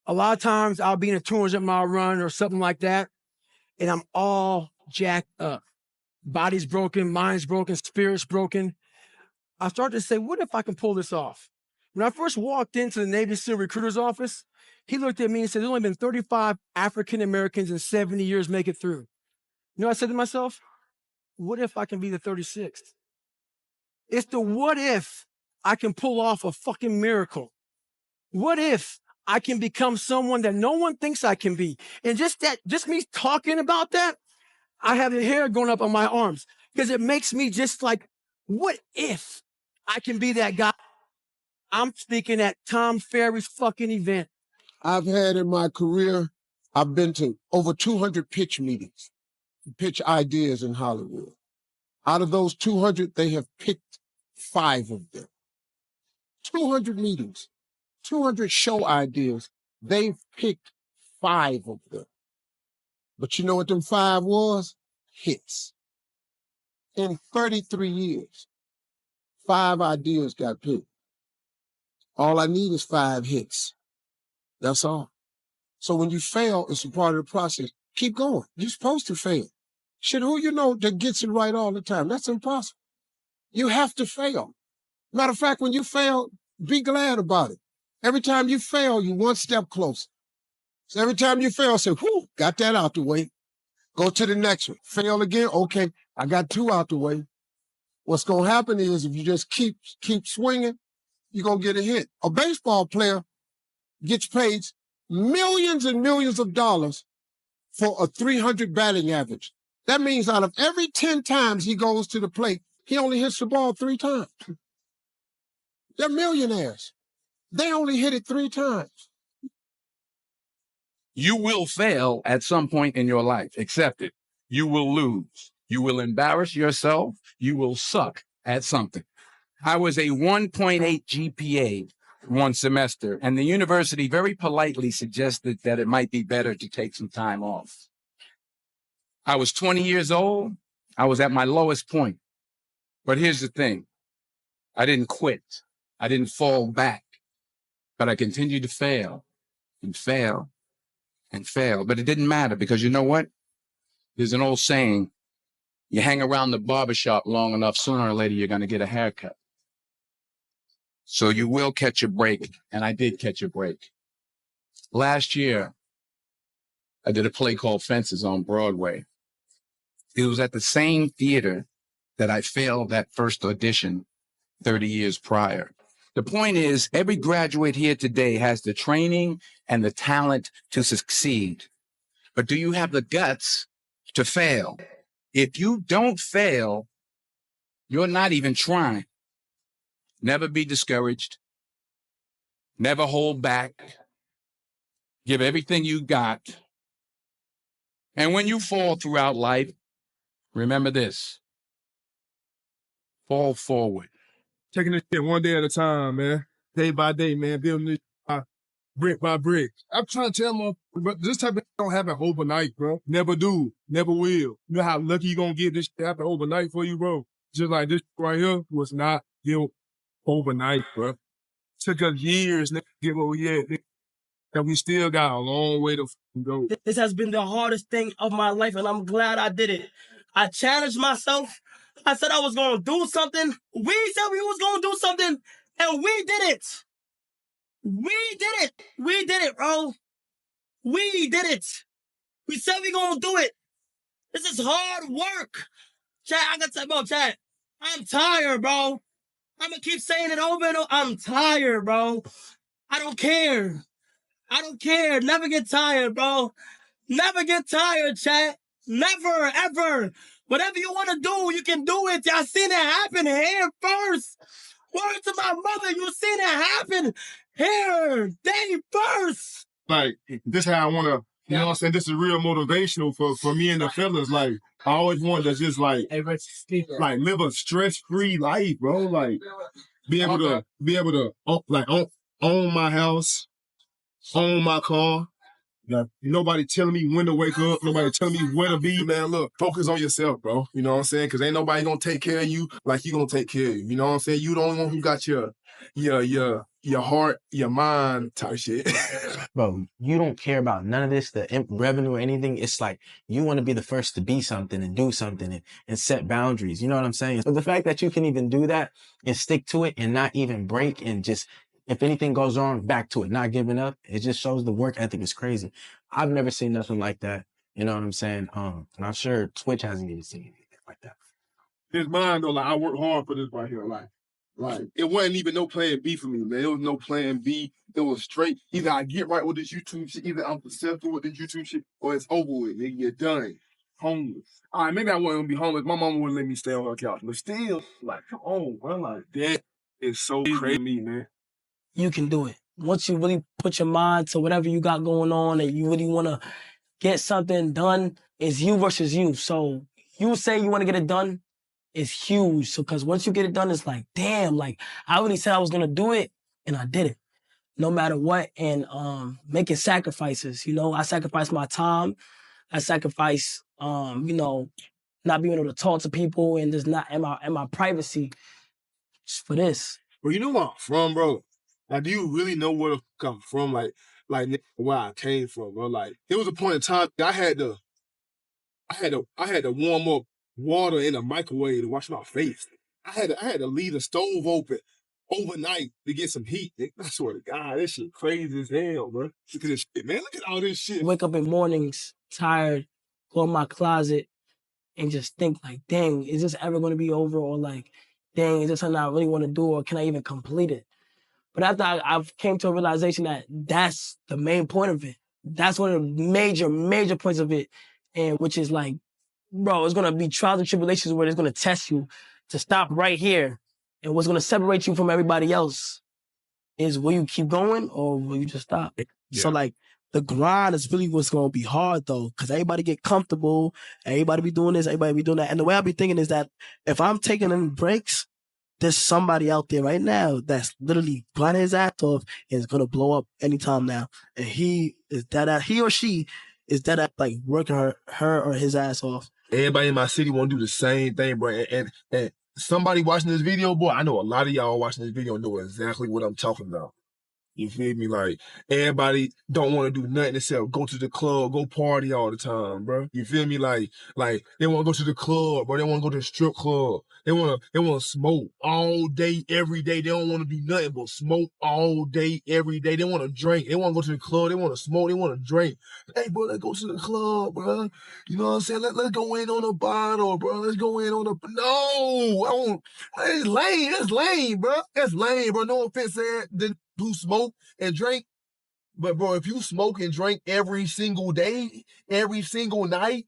Speaker 4: A lot of times I'll be in a 200-mile run or something like that, and I'm all jacked up. Body's broken, mind's broken, spirit's broken. I start to say, what if I can pull this off? When I first walked into the Navy SEAL recruiter's office, he looked at me and said, there's only been 35 African Americans in 70 years make it through. You know what I said to myself? What if I can be the 36th? It's the what if I can pull off a fucking miracle. What if I can become someone that no one thinks I can be? And just me talking about that, I have the hair going up on my arms, because it makes me just like, what if I can be that guy? I'm speaking at Tom Ferry's fucking event.
Speaker 24: I've had in my career, I've been to over 200 pitch meetings, pitch ideas in Hollywood. Out of those 200, they have picked 5 of them. 200 meetings, 200 show ideas. They've picked 5 of them. But you know what them 5 was? Hits. In 33 years, 5 ideas got picked. All I need is 5 hits. That's all. So when you fail, it's a part of the process. Keep going. You're supposed to fail. Shit, who you know that gets it right all the time? That's impossible. You have to fail. Matter of fact, when you fail, be glad about it. Every time you fail, you one step closer. So every time you fail, say, whew, got that out the way. Go to the next one. Fail again. Okay, I got 2 out the way. What's going to happen is if you just keep swinging, you're going to get a hit. A baseball player gets paid millions and millions of dollars for a 300 batting average. That means out of every 10 times he goes to the plate, he only hits the ball 3 times. They're millionaires. They only hit it 3 times.
Speaker 5: You will fail at some point in your life. Accept it. You will lose. You will embarrass yourself. You will suck at something. I was a 1.8 GPA one semester, and the university very politely suggested that it might be better to take some time off. I was 20 years old. I was at my lowest point. But here's the thing. I didn't quit. I didn't fall back. But I continued to fail and fail and fail. But it didn't matter because you know what? There's an old saying, you hang around the barbershop long enough, sooner or later, you're going to get a haircut. So you will catch a break. And I did catch a break. Last year, I did a play called Fences on Broadway. It was at the same theater that I failed that first audition 30 years prior. The point is, every graduate here today has the training and the talent to succeed. But do you have the guts to fail? If you don't fail, you're not even trying. Never be discouraged. Never hold back. Give everything you got. And when you fall throughout life, remember this. Fall forward.
Speaker 10: Taking this shit one day at a time, man. Day by day, man. Building this brick by brick. I'm trying to tell them, but this type of don't happen overnight, bro. Never do. Never will. You know how lucky you gonna get this shit happen overnight for you, bro? Just like this right here was not built overnight, bro. Took us years to get where we at. And we still got a long way to go.
Speaker 11: This has been the hardest thing of my life, and I'm glad I did it. I challenged myself. I said I was going to do something. We said we was going to do something, and we did it. We did it. We did it, bro. We did it. We said we going to do it. This is hard work. Chad, I got to tell you, Chad, I'm tired, bro. I'm going to keep saying it over and over. I'm tired, bro. I don't care. I don't care. Never get tired, bro. Never get tired, chat. Never, ever. Whatever you want to do, you can do it. I seen it happen here first. Word to my mother, you seen it happen here. Day first.
Speaker 10: Like, this is how I want to, you know what I'm saying? This is real motivational for me and the fellas. Like, I always wanted to just like live a stress-free life, bro. Like, be able to own my house, own my car. Like, nobody telling me when to wake up. Nobody telling me where to be. Man, look, focus on yourself, bro. You know what I'm saying? Because ain't nobody going to take care of you like you going to take care of you. You know what I'm saying? You the only one who got your heart, your mind type shit.
Speaker 9: Bro, you don't care about none of this, the revenue or anything. It's like you want to be the first to be something and do something and set boundaries. You know what I'm saying? But the fact that you can even do that and stick to it and not even break and just, if anything goes wrong, back to it, not giving up, it just shows the work ethic is crazy. I've never seen nothing like that. You know what I'm saying? And I'm sure Twitch hasn't even seen anything like that.
Speaker 10: His mind, though, like, I worked hard for this right here. Like, it wasn't even no plan B for me, man. It was no plan B. It was straight. Either I get right with this YouTube shit, either I'm successful with this YouTube shit, or it's over with. Nigga, you're done. Homeless. All right, maybe I wasn't gonna be homeless. My mama wouldn't let me stay on her couch. But still, like, come on, bro. Like, that is so crazy to me, man.
Speaker 11: You can do it. Once you really put your mind to whatever you got going on and you really want to get something done, it's you versus you. So you say you want to get it done, it's huge. So because once you get it done, it's like, damn, like I really said I was going to do it and I did it no matter what. And making sacrifices, you know, I sacrificed my time. I sacrifice, you know, not being able to talk to people and just not in my privacy just for this.
Speaker 10: Well, you know where I'm from, bro. Like, do you really know where the fuck I'm from? Like where I came from, bro. Like, there was a point in time I had to warm up water in a microwave to wash my face. I had to leave the stove open overnight to get some heat. I swear to God, this shit crazy as hell, bro. Look at this shit, man. Look at all this shit.
Speaker 11: Wake up in mornings, tired, go in my closet, and just think like, dang, is this ever going to be over? Or like, dang, is this something I really want to do? Or can I even complete it? But after I came to a realization that that's the main point of it. That's one of the major points of it. And which is like, bro, it's going to be trials and tribulations where it's going to test you to stop right here. And what's going to separate you from everybody else is will you keep going or will you just stop?
Speaker 12: So like the grind is really what's gonna be hard though, because everybody get comfortable, everybody be doing this, everybody be doing that. And the way I be thinking is that if I'm taking any breaks, there's somebody out there right now that's literally grinding his ass off and is gonna blow up anytime now. And he or she is that at like working her or his ass off.
Speaker 10: Everybody in my city want to do the same thing, bro. And somebody watching this video, boy, I know a lot of y'all watching this video know exactly what I'm talking about. You feel me? Like, everybody don't want to do nothing except go to the club, go party all the time, bro. You feel me? Like they want to go to the club, bro. They want to go to the strip club. They want to smoke all day, every day. They don't want to do nothing but smoke all day, every day. They want to drink. They want to go to the club. They want to smoke. They want to drink. Hey, bro, let's go to the club, bro. You know what I'm saying? Let's go in on a bottle, bro. Let's go in on a... No! I don't... It's lame. That's lame, bro. That's lame, bro. No offense, who smoke and drink. But bro, if you smoke and drink every single day, every single night,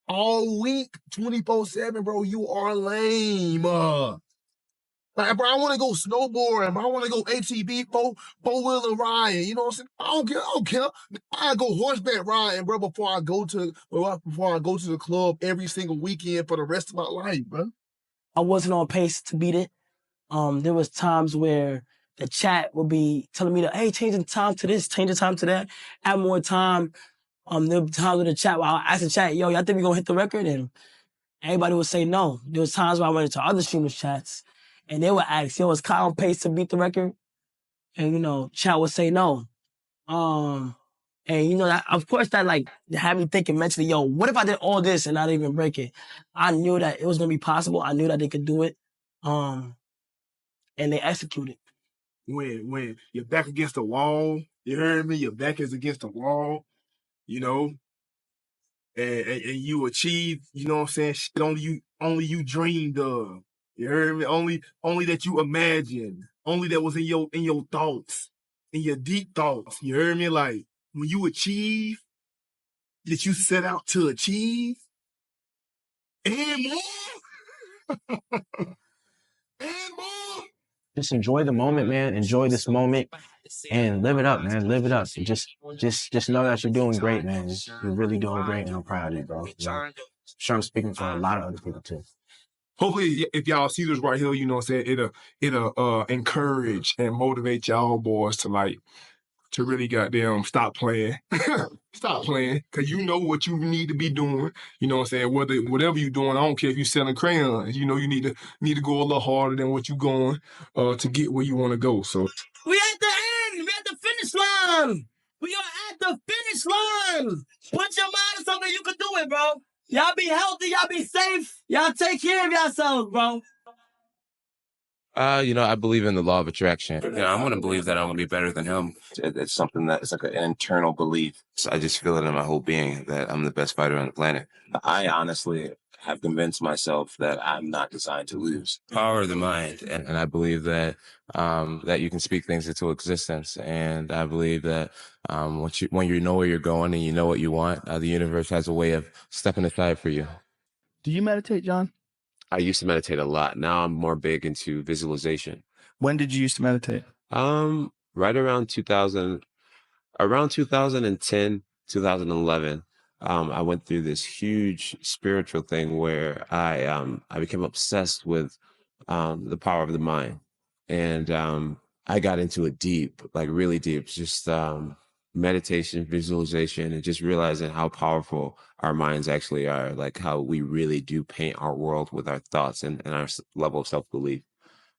Speaker 10: all week, 24/7, bro, you are lame. Like, bro, I want to go snowboarding, bro. I want to go ATV, four-wheeler riding. You know what I'm saying? I don't care. I go horseback riding, bro, before I go to the club every single weekend for the rest of my life, bro.
Speaker 11: I wasn't on pace to beat it. There was times where the chat would be telling me that, hey, change the time to this, change the time to that, add more time. There were times with the chat where I asked the chat, yo, y'all think we gonna hit the record? And everybody would say no. There was times where I went into other streamers' chats and they would ask, yo, is Kyle on pace to beat the record? And, you know, chat would say no. And, you know, of course that like had me thinking mentally, yo, what if I did all this and not even break it? I knew that it was gonna be possible. I knew that they could do it. And they executed.
Speaker 10: When you're back against the wall, you heard me? Your back is against the wall, you know, and you achieve, you know what I'm saying, shit only you dreamed of. You heard me? Only that you imagined. Only that was in your thoughts, in your deep thoughts. You heard me? Like, when you achieve that you set out to achieve, and more, and more.
Speaker 13: Just enjoy the moment, man. Enjoy this moment and live it up, man. Live it up. Just know that you're doing great, man. You're really doing great, and I'm proud of you, bro. You know? I'm sure I'm speaking for a lot of other people too.
Speaker 10: Hopefully, if y'all see this right here, you know what I'm saying, it'll encourage and motivate y'all boys to really goddamn stop playing. Stop playing, because you know what you need to be doing. You know what I'm saying? Whatever you're doing, I don't care if you're selling crayons. You know you need to go a little harder than what you're going to get where you want to go. So
Speaker 11: We at the end. We at the finish line. We are at the finish line. Put your mind to something, you can do it, bro. Y'all be healthy. Y'all be safe. Y'all take care of yourselves, bro.
Speaker 23: You know, I believe in the law of attraction. You know, I'm going to believe that I'm going to be better than him. It's something that's like an internal belief. So I just feel it in my whole being that I'm the best fighter on the planet. I honestly have convinced myself that I'm not designed to lose. Power of the mind. And I believe that that you can speak things into existence. And I believe that when you know where you're going and you know what you want, the universe has a way of stepping aside for you.
Speaker 1: Do you meditate, John?
Speaker 23: I used to meditate a lot. Now I'm more big into visualization.
Speaker 1: When did you used to meditate?
Speaker 23: Right around 2010, 2011. I went through this huge spiritual thing where I became obsessed with the power of the mind, and I got into it deep, like really deep, just meditation, visualization, and just realizing how powerful our minds actually are, like how we really do paint our world with our thoughts and our level of self-belief.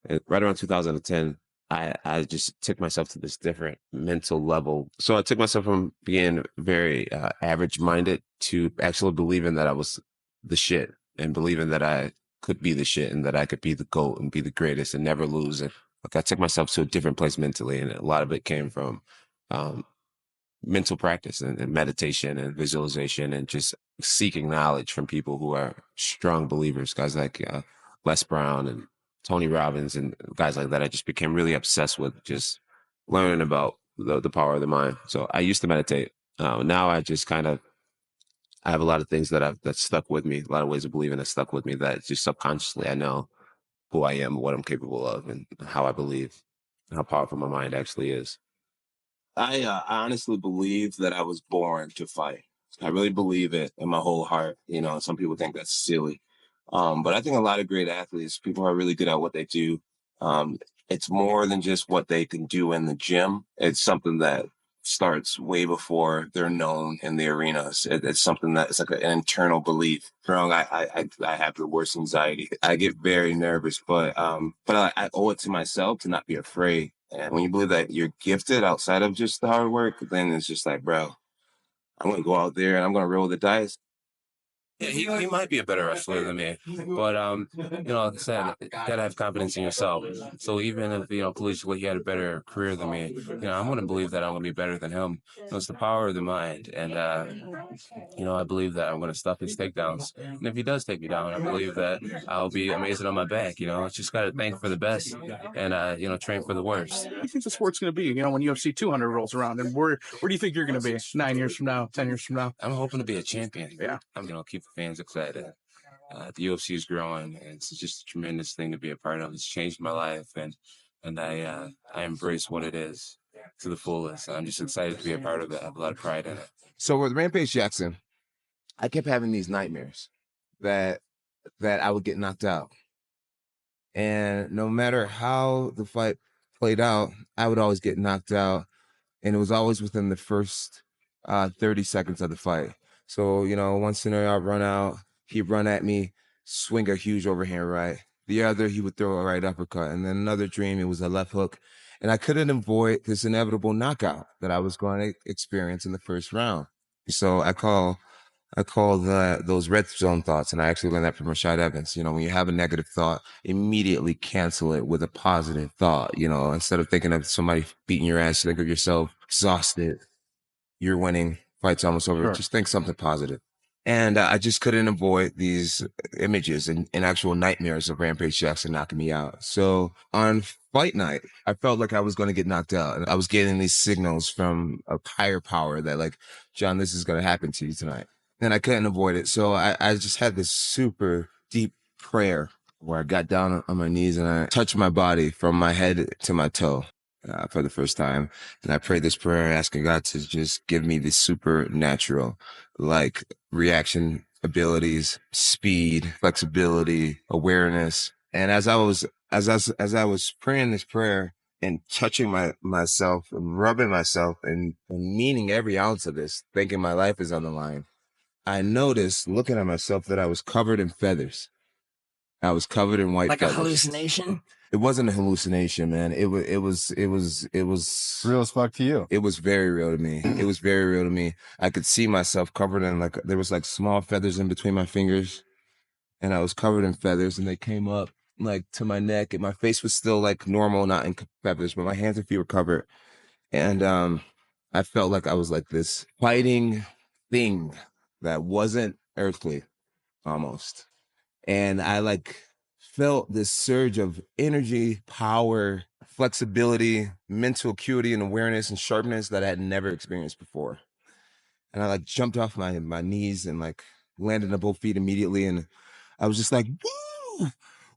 Speaker 23: And right around 2010, I just took myself to this different mental level. So I took myself from being very average-minded to actually believing that I was the shit and believing that I could be the shit and that I could be the GOAT and be the greatest and never lose. And Like I took myself to a different place mentally, and a lot of it came from mental practice and meditation and visualization and just seeking knowledge from people who are strong believers, guys like Les Brown and Tony Robbins and guys like that. I just became really obsessed with just learning about the power of the mind. So I used to meditate. Now I just kind of, I have a lot of things that stuck with me, a lot of ways of believing that stuck with me that just subconsciously I know who I am, what I'm capable of, and how I believe, and how powerful my mind actually is. I honestly believe that I was born to fight. I really believe it in my whole heart. You know, some people think that's silly. But I think a lot of great athletes, people who are really good at what they do, um, it's more than just what they can do in the gym. It's something that starts way before they're known in the arenas. It's something that it's like an internal belief. Strong. I have the worst anxiety. I get very nervous, but I owe it to myself to not be afraid. And when you believe that you're gifted outside of just the hard work, then it's just like, bro, I'm gonna go out there and I'm gonna roll the dice. Yeah, he might be a better wrestler than me, but you know, like I said, you gotta have confidence in yourself. So even if collegiately he had a better career than me, I'm gonna believe that I'm gonna be better than him. It's the power of the mind, and I believe that I'm gonna stuff his takedowns. And if he does take me down, I believe that I'll be amazing on my back. It's just gotta think for the best and train for the worst.
Speaker 3: What do you think the sport's going to be? When UFC 200 rolls around, and where do you think you're going to be 9 years from now, 10 years from now?
Speaker 23: I'm hoping to be a champion.
Speaker 3: Yeah,
Speaker 23: I'm gonna keep the fans excited. The UFC is growing, and it's just a tremendous thing to be a part of. It's changed my life, and I embrace what it is to the fullest. I'm just excited to be a part of it. I have a lot of pride in it. So with Rampage Jackson, I kept having these nightmares that I would get knocked out, and no matter how the fight played out, I would always get knocked out, and it was always within the first 30 seconds of the fight. So, one scenario I'd run out, he'd run at me, swing a huge overhand right. The other, he would throw a right uppercut. And then another dream, it was a left hook. And I couldn't avoid this inevitable knockout that I was going to experience in the first round. So I call those red zone thoughts, and I actually learned that from Rashad Evans. When you have a negative thought, immediately cancel it with a positive thought. Instead of thinking of somebody beating your ass, think of yourself exhausted, you're winning, fight's almost over. Sure. Just think something positive. And I just couldn't avoid these images and actual nightmares of Rampage Jackson knocking me out. So on fight night, I felt like I was going to get knocked out. And I was getting these signals from a higher power that, like, John, this is going to happen to you tonight. And I couldn't avoid it. So I just had this super deep prayer where I got down on my knees and I touched my body from my head to my toe for the first time. And I prayed this prayer asking God to just give me this supernatural, like, reaction abilities, speed, flexibility, awareness. And as I was praying this prayer and touching myself and rubbing myself and meaning every ounce of this, thinking my life is on the line, I noticed, looking at myself, that I was covered in feathers. I was covered in white feathers.
Speaker 12: Like a hallucination?
Speaker 23: It wasn't a hallucination, man. It was real as fuck to you. It was very real to me. It was very real to me. I could see myself covered in, like, there was like small feathers in between my fingers, and I was covered in feathers, and they came up like to my neck, and my face was still like normal, not in feathers, but my hands and feet were covered. And I felt like I was like this fighting thing that wasn't earthly, almost. And I felt this surge of energy, power, flexibility, mental acuity and awareness and sharpness that I had never experienced before. And I jumped off my knees and landed on both feet immediately. And I was just like, woo,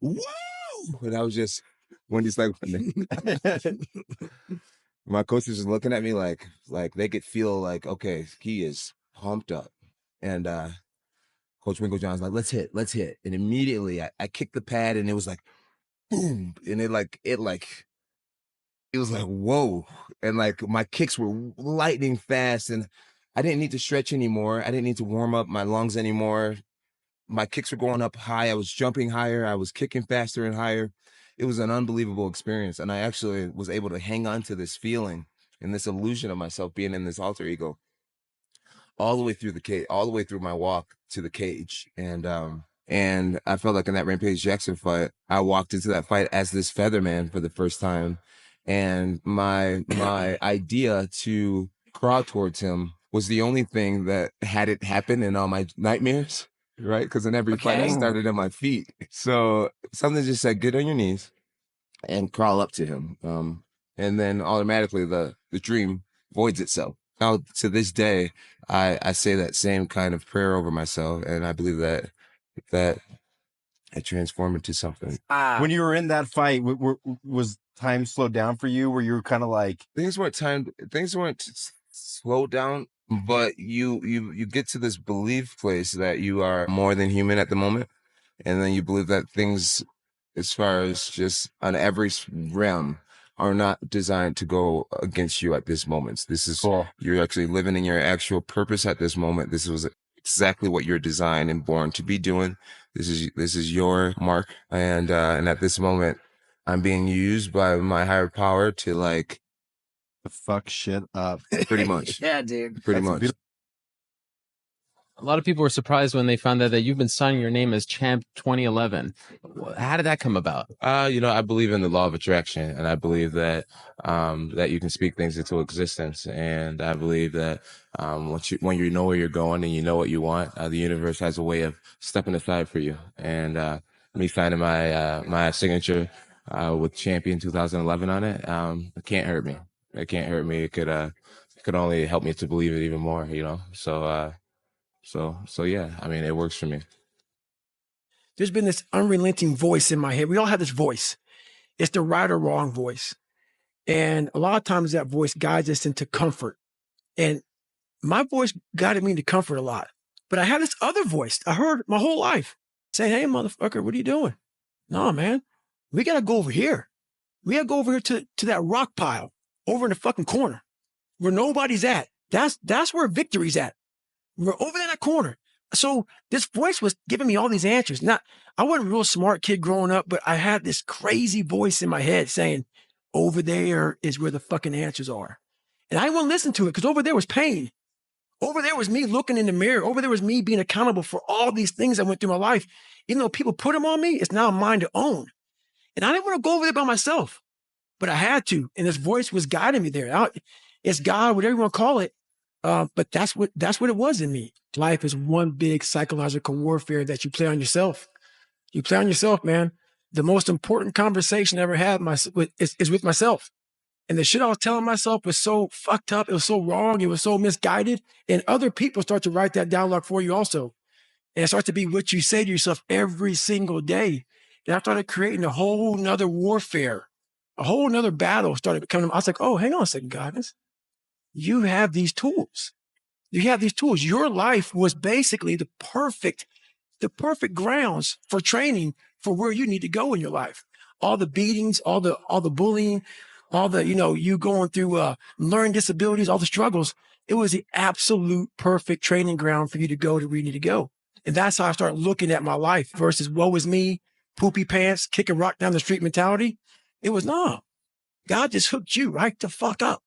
Speaker 23: woo. And I was just, Wendy's like, my coach was just looking at me like they could feel like, okay, he is pumped up. And Coach Winkle John's like, let's hit. And immediately I kicked the pad and it was like, boom. And it was like, whoa. And my kicks were lightning fast and I didn't need to stretch anymore. I didn't need to warm up my lungs anymore. My kicks were going up high. I was jumping higher. I was kicking faster and higher. It was an unbelievable experience. And I actually was able to hang on to this feeling and this illusion of myself being in this alter ego all the way through the cage, all the way through my walk to the cage. And And I felt like in that Rampage Jackson fight, I walked into that fight as this Featherman for the first time. And my idea to crawl towards him was the only thing that had it happen in all my nightmares, right? Because in every fight, I started on my feet. So something just said, get on your knees and crawl up to him. And then automatically the dream voids itself. Now, to this day, I say that same kind of prayer over myself, and I believe that it transformed into something.
Speaker 14: When you were in that fight, was time slowed down for you? Where you were kind of like
Speaker 23: things weren't slowed down, but you get to this belief place that you are more than human at the moment, and then you believe that things, as far as just on every realm, are not designed to go against you at this moment. This is cool. You're actually living in your actual purpose at this moment. This was exactly what you're designed and born to be doing. This is your mark. And at this moment, I'm being used by my higher power to like
Speaker 14: fuck shit up.
Speaker 23: Pretty much.
Speaker 26: Yeah, dude.
Speaker 23: Pretty much.
Speaker 15: A lot of people were surprised when they found out that you've been signing your name as Champ 2011. How did that come about?
Speaker 23: I believe in the law of attraction, and I believe that that you can speak things into existence. And I believe that when you know where you're going and you know what you want, the universe has a way of stepping aside for you. And me signing my signature with Champion 2011 on it, it can't hurt me. It can't hurt me. It could only help me to believe it even more. So yeah, I mean, it works for me.
Speaker 4: There's been this unrelenting voice in my head. We all have this voice. It's the right or wrong voice. And a lot of times that voice guides us into comfort. And my voice guided me into comfort a lot. But I had this other voice I heard my whole life saying, hey, motherfucker, what are you doing? No, man, we got to go over here. We got to go over here to that rock pile over in the fucking corner where nobody's at. That's where victory's at. We're over in that corner. So this voice was giving me all these answers. I wasn't a real smart kid growing up, but I had this crazy voice in my head saying, over there is where the fucking answers are. And I wouldn't listen to it because over there was pain. Over there was me looking in the mirror. Over there was me being accountable for all these things I went through my life. Even though people put them on me, it's now mine to own. And I didn't want to go over there by myself, but I had to. And this voice was guiding me there. It's God, whatever you want to call it. But that's what it was in me. Life is one big psychological warfare that you play on yourself. You play on yourself, man. The most important conversation I ever had is with myself. And the shit I was telling myself was so fucked up. It was so wrong. It was so misguided. And other people start to write that dialogue for you also. And it starts to be what you say to yourself every single day. And I started creating a whole nother warfare. A whole nother battle started becoming. I was like, oh, hang on a second, guys. You have these tools. You have these tools. Your life was basically the perfect grounds for training for where you need to go in your life. All the beatings, all the bullying, all the, you going through learning disabilities, all the struggles. It was the absolute perfect training ground for you to go to where you need to go. And that's how I started looking at my life versus woe is me, poopy pants, kick a rock down the street mentality. It was no. God just hooked you right the fuck up.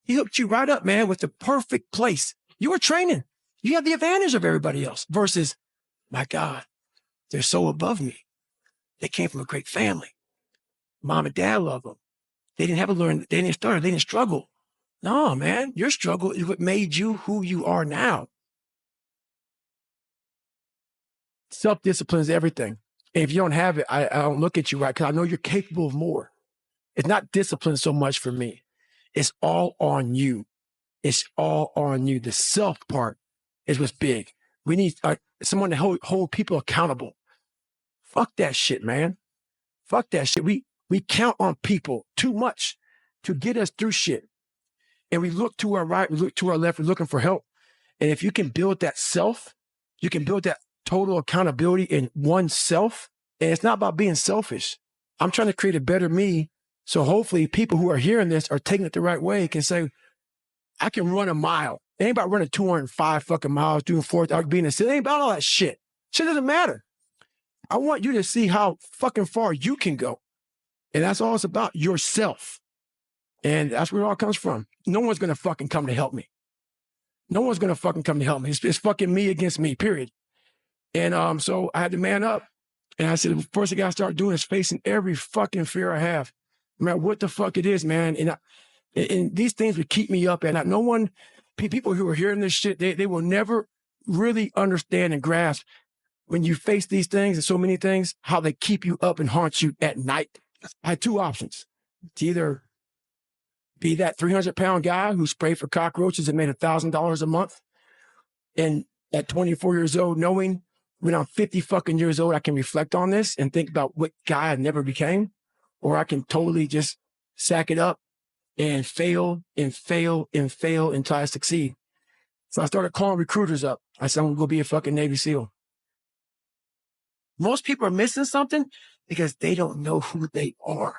Speaker 4: He hooked you right up, man, with the perfect place. You were training. You have the advantage of everybody else versus, my God, they're so above me. They came from a great family. Mom and dad love them. They didn't have to learn. They didn't start. They didn't struggle. No, man, your struggle is what made you who you are now. Self-discipline is everything. And if you don't have it, I don't look at you right because I know you're capable of more. It's not discipline so much for me. It's all on you. It's all on you. The self part is what's big. We need someone to hold people accountable. Fuck that shit, man. Fuck that shit. We count on people too much to get us through shit. And we look to our right, we look to our left, we're looking for help. And if you can build that self, you can build that total accountability in oneself. And it's not about being selfish. I'm trying to create a better me. So hopefully people who are hearing this are taking it the right way, can say, I can run a mile. It ain't about running 205 fucking miles, doing 4,000, being a city. It ain't about all that shit. Shit doesn't matter. I want you to see how fucking far you can go. And that's all it's about, yourself. And that's where it all comes from. No one's going to fucking come to help me. No one's going to fucking come to help me. It's fucking me against me, period. And so I had to man up. And I said, the first thing I got to start doing is facing every fucking fear I have. No matter what the fuck it is, man. And these things would keep me up at night. No one, people who are hearing this shit, they will never really understand and grasp when you face these things and so many things, how they keep you up and haunt you at night. I had two options. To either be that 300-pound guy who sprayed for cockroaches and made $1,000 a month, and at 24 years old, knowing when I'm 50 fucking years old, I can reflect on this and think about what guy I never became, or I can totally just sack it up and fail and fail and fail until I succeed. So I started calling recruiters up. I said, I'm gonna go be a fucking Navy SEAL. Most people are missing something because they don't know who they are.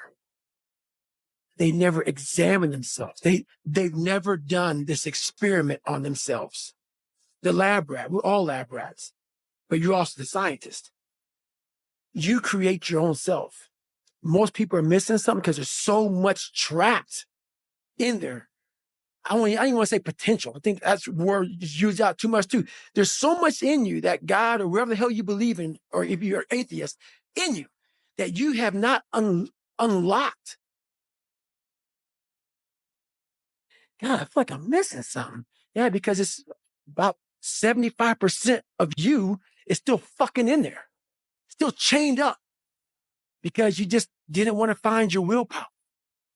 Speaker 4: They never examine themselves. They've never done this experiment on themselves. The lab rat, we're all lab rats, but you're also the scientist. You create your own self. Most people are missing something because there's so much trapped in there. I don't even want to say potential. I think that's word is used out too much too. There's so much in you that God or whatever the hell you believe in, or if you're atheist, in you that you have not unlocked. God, I feel like I'm missing something. Yeah, because it's about 75% of you is still fucking in there, still chained up because you just didn't want to find your willpower.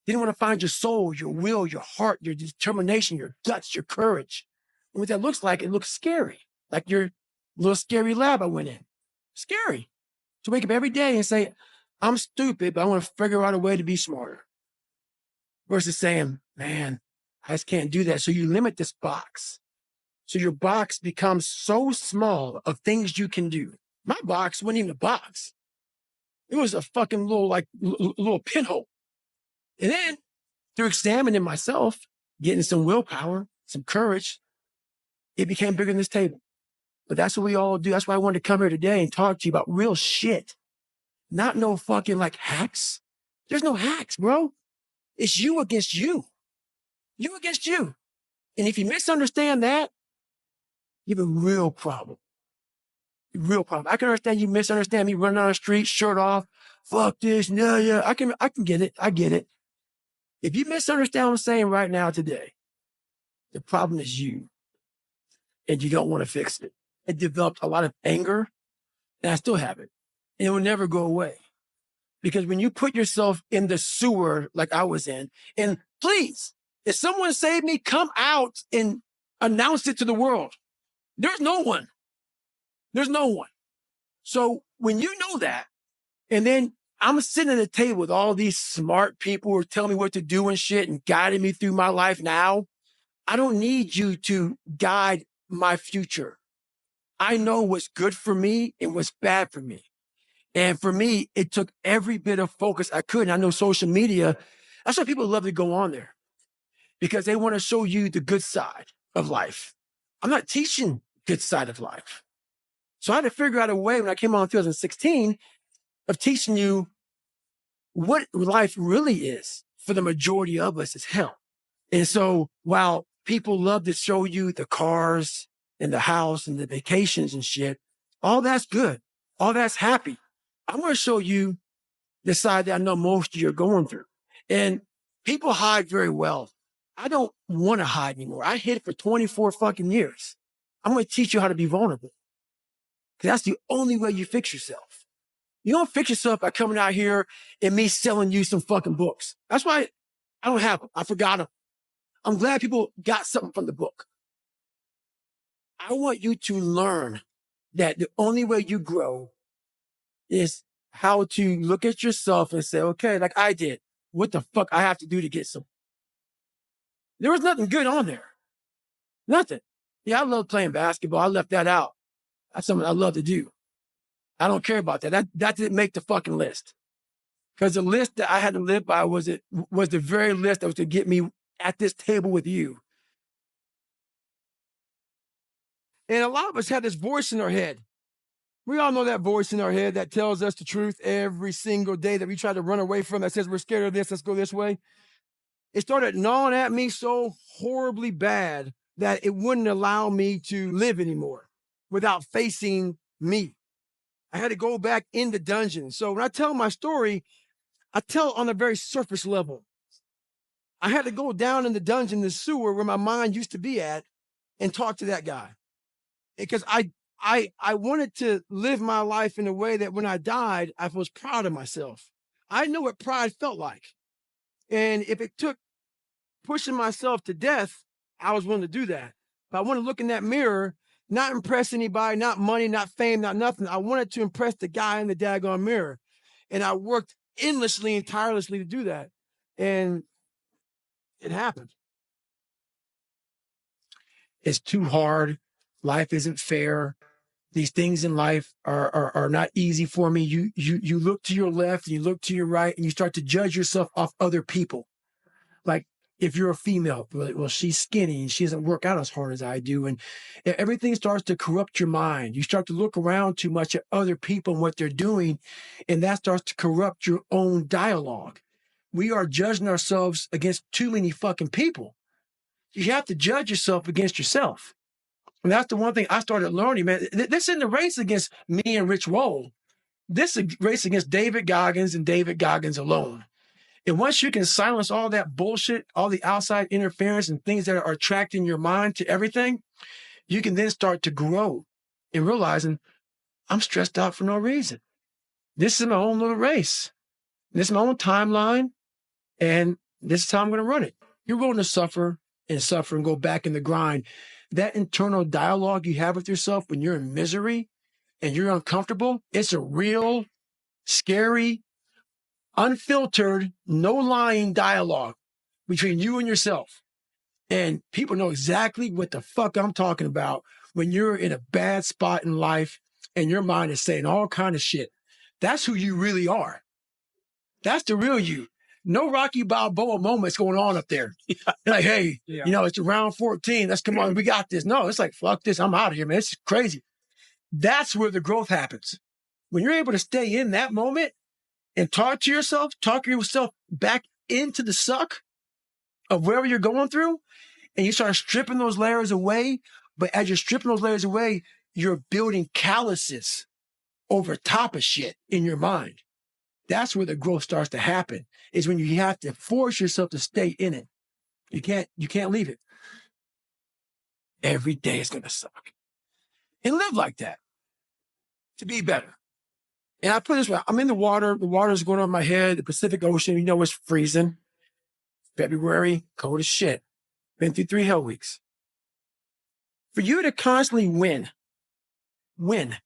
Speaker 4: Didn't want to find your soul, your will, your heart, your determination, your guts, your courage. And what that looks like, it looks scary. Like your little scary lab I went in. Scary. To wake up every day and say, I'm stupid, but I want to figure out a way to be smarter. Versus saying, man, I just can't do that. So you limit this box. So your box becomes so small of things you can do. My box wasn't even a box. It was a fucking little, like, little pinhole. And then through examining myself, getting some willpower, some courage, it became bigger than this table. But that's what we all do. That's why I wanted to come here today and talk to you about real shit. Not no fucking like hacks. There's no hacks, bro. It's you against you. You against you. And if you misunderstand that, you have a real problem. Real problem. I can understand you misunderstand me running down the street, shirt off, fuck this, no, yeah. I can get it. I get it. If you misunderstand what I'm saying right now today, the problem is you. And you don't want to fix it. It developed a lot of anger, and I still have it. And it will never go away. Because when you put yourself in the sewer like I was in, and please, if someone saved me, come out and announce it to the world. There's no one. There's no one. So when you know that, and then I'm sitting at a table with all these smart people who are telling me what to do and shit and guiding me through my life now, I don't need you to guide my future. I know what's good for me and what's bad for me. And for me, it took every bit of focus I could. And I know social media, that's why people love to go on there because they want to show you the good side of life. I'm not teaching good side of life. So I had to figure out a way when I came on in 2016 of teaching you what life really is for the majority of us is hell. And so while people love to show you the cars and the house and the vacations and shit, all that's good. All that's happy. I'm going to show you the side that I know most of you are going through. And people hide very well. I don't want to hide anymore. I hid for 24 fucking years. I'm going to teach you how to be vulnerable. Because that's the only way you fix yourself. You don't fix yourself by coming out here and me selling you some fucking books. That's why I don't have them. I forgot them. I'm glad people got something from the book. I want you to learn that the only way you grow is how to look at yourself and say, okay, like I did, what the fuck I have to do to get some? There was nothing good on there. Nothing. Yeah, I love playing basketball. I left that out. That's something I love to do. I don't care about that. That didn't make the fucking list. Because the list that I had to live by was the very list that was to get me at this table with you. And a lot of us have this voice in our head. We all know that voice in our head that tells us the truth every single day that we try to run away from, that says we're scared of this, let's go this way. It started gnawing at me so horribly bad that it wouldn't allow me to live anymore without facing me. I had to go back in the dungeon. So when I tell my story, I tell it on a very surface level. I had to go down in the dungeon, the sewer where my mind used to be at, and talk to that guy. Because I wanted to live my life in a way that when I died, I was proud of myself. I know what pride felt like. And if it took pushing myself to death, I was willing to do that. But I want to look in that mirror, not impress anybody, not money, not fame, not nothing. I wanted to impress the guy in the daggone mirror. And I worked endlessly and tirelessly to do that. And it happened. It's too hard. Life isn't fair. These things in life are not easy for me. You look to your left and you look to your right and you start to judge yourself off other people. Like if you're a female, well, she's skinny and she doesn't work out as hard as I do. And everything starts to corrupt your mind. You start to look around too much at other people and what they're doing. And that starts to corrupt your own dialogue. We are judging ourselves against too many fucking people. You have to judge yourself against yourself. And that's the one thing I started learning, man. This isn't a race against me and Rich Roll. This is a race against David Goggins and David Goggins alone. And once you can silence all that bullshit, all the outside interference and things that are attracting your mind to everything, you can then start to grow and realizing I'm stressed out for no reason. This is my own little race. This is my own timeline. And this is how I'm going to run it. You're willing to suffer and go back in the grind. That internal dialogue you have with yourself when you're in misery and you're uncomfortable, it's a real, scary, unfiltered, no lying dialogue between you and yourself. And people know exactly what the fuck I'm talking about when you're in a bad spot in life and your mind is saying all kind of shit. That's who you really are. That's the real you. No Rocky Balboa moments going on up there. Like, hey, it's round 14. Let's come on. We got this. No, it's like, fuck this. I'm out of here, man. It's crazy. That's where the growth happens. When you're able to stay in that moment and talk yourself back into the suck of wherever you're going through, and you start stripping those layers away. But as you're stripping those layers away, you're building calluses over top of shit in your mind. That's where the growth starts to happen, is when you have to force yourself to stay in it. You can't leave it. Every day is going to suck. And live like that to be better. And I put it this way, I'm in the water. The water's going on my head. The Pacific Ocean, it's freezing. February, cold as shit. Been through 3 hell weeks. For you to constantly win, when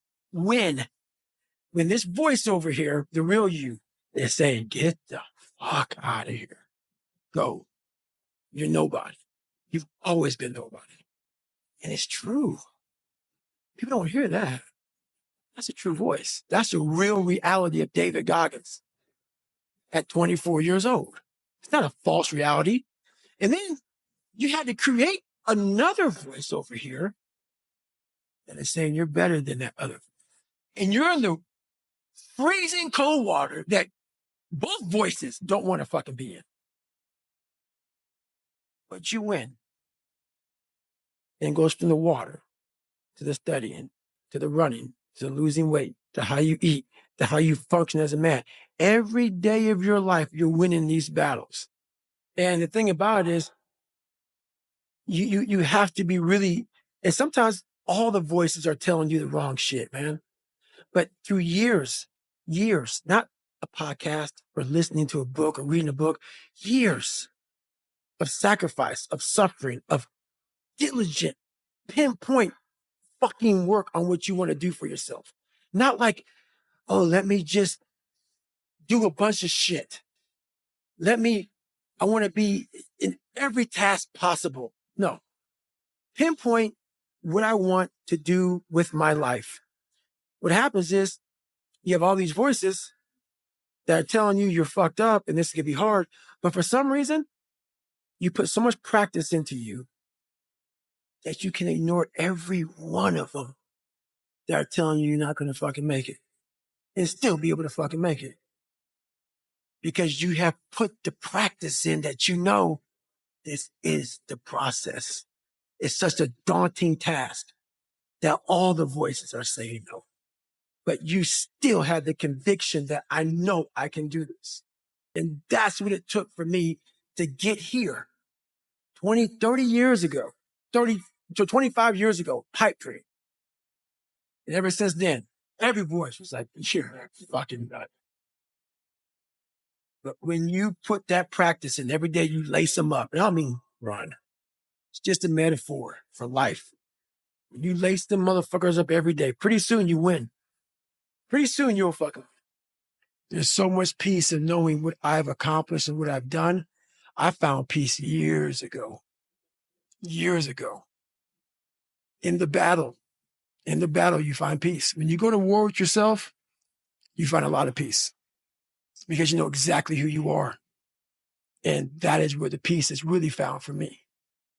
Speaker 4: this voice over here, the real you, is saying, get the fuck out of here. Go. You're nobody. You've always been nobody. And it's true. People don't hear that. That's a true voice. That's the real reality of David Goggins at 24 years old. It's not a false reality. And then you had to create another voice over here that is saying you're better than that other. And you're in the freezing cold water that both voices don't want to fucking be in. But you win. And it goes from the water to the studying, to the running, to losing weight, to how you eat, to how you function as a man. Every day of your life, you're winning these battles. And the thing about it is, you have to be really, and sometimes all the voices are telling you the wrong shit, man. But through years, not a podcast or listening to a book or reading a book, years of sacrifice, of suffering, of diligent, pinpoint fucking work on what you want to do for yourself. Not like, oh, let me just do a bunch of shit. I want to be in every task possible. No. Pinpoint what I want to do with my life. What happens is you have all these voices that are telling you you're fucked up and this is going to be hard. But for some reason, you put so much practice into you that you can ignore every one of them that are telling you you're not going to fucking make it and still be able to fucking make it. Because you have put the practice in that you know this is the process. It's such a daunting task that all the voices are saying no. but you still had the conviction that I know I can do this. And that's what it took for me to get here 30 years ago, 25 years ago, pipe dream. And ever since then, every voice was like, you're fucking nut. But when you put that practice in, every day you lace them up, and I don't mean run. It's just a metaphor for life. When you lace them motherfuckers up every day, pretty soon you win. Pretty soon you'll fucking win. There's so much peace in knowing what I've accomplished and what I've done. I found peace years ago. Years ago. In the battle, you find peace. When you go to war with yourself, you find a lot of peace because you know exactly who you are. And that is where the peace is really found for me.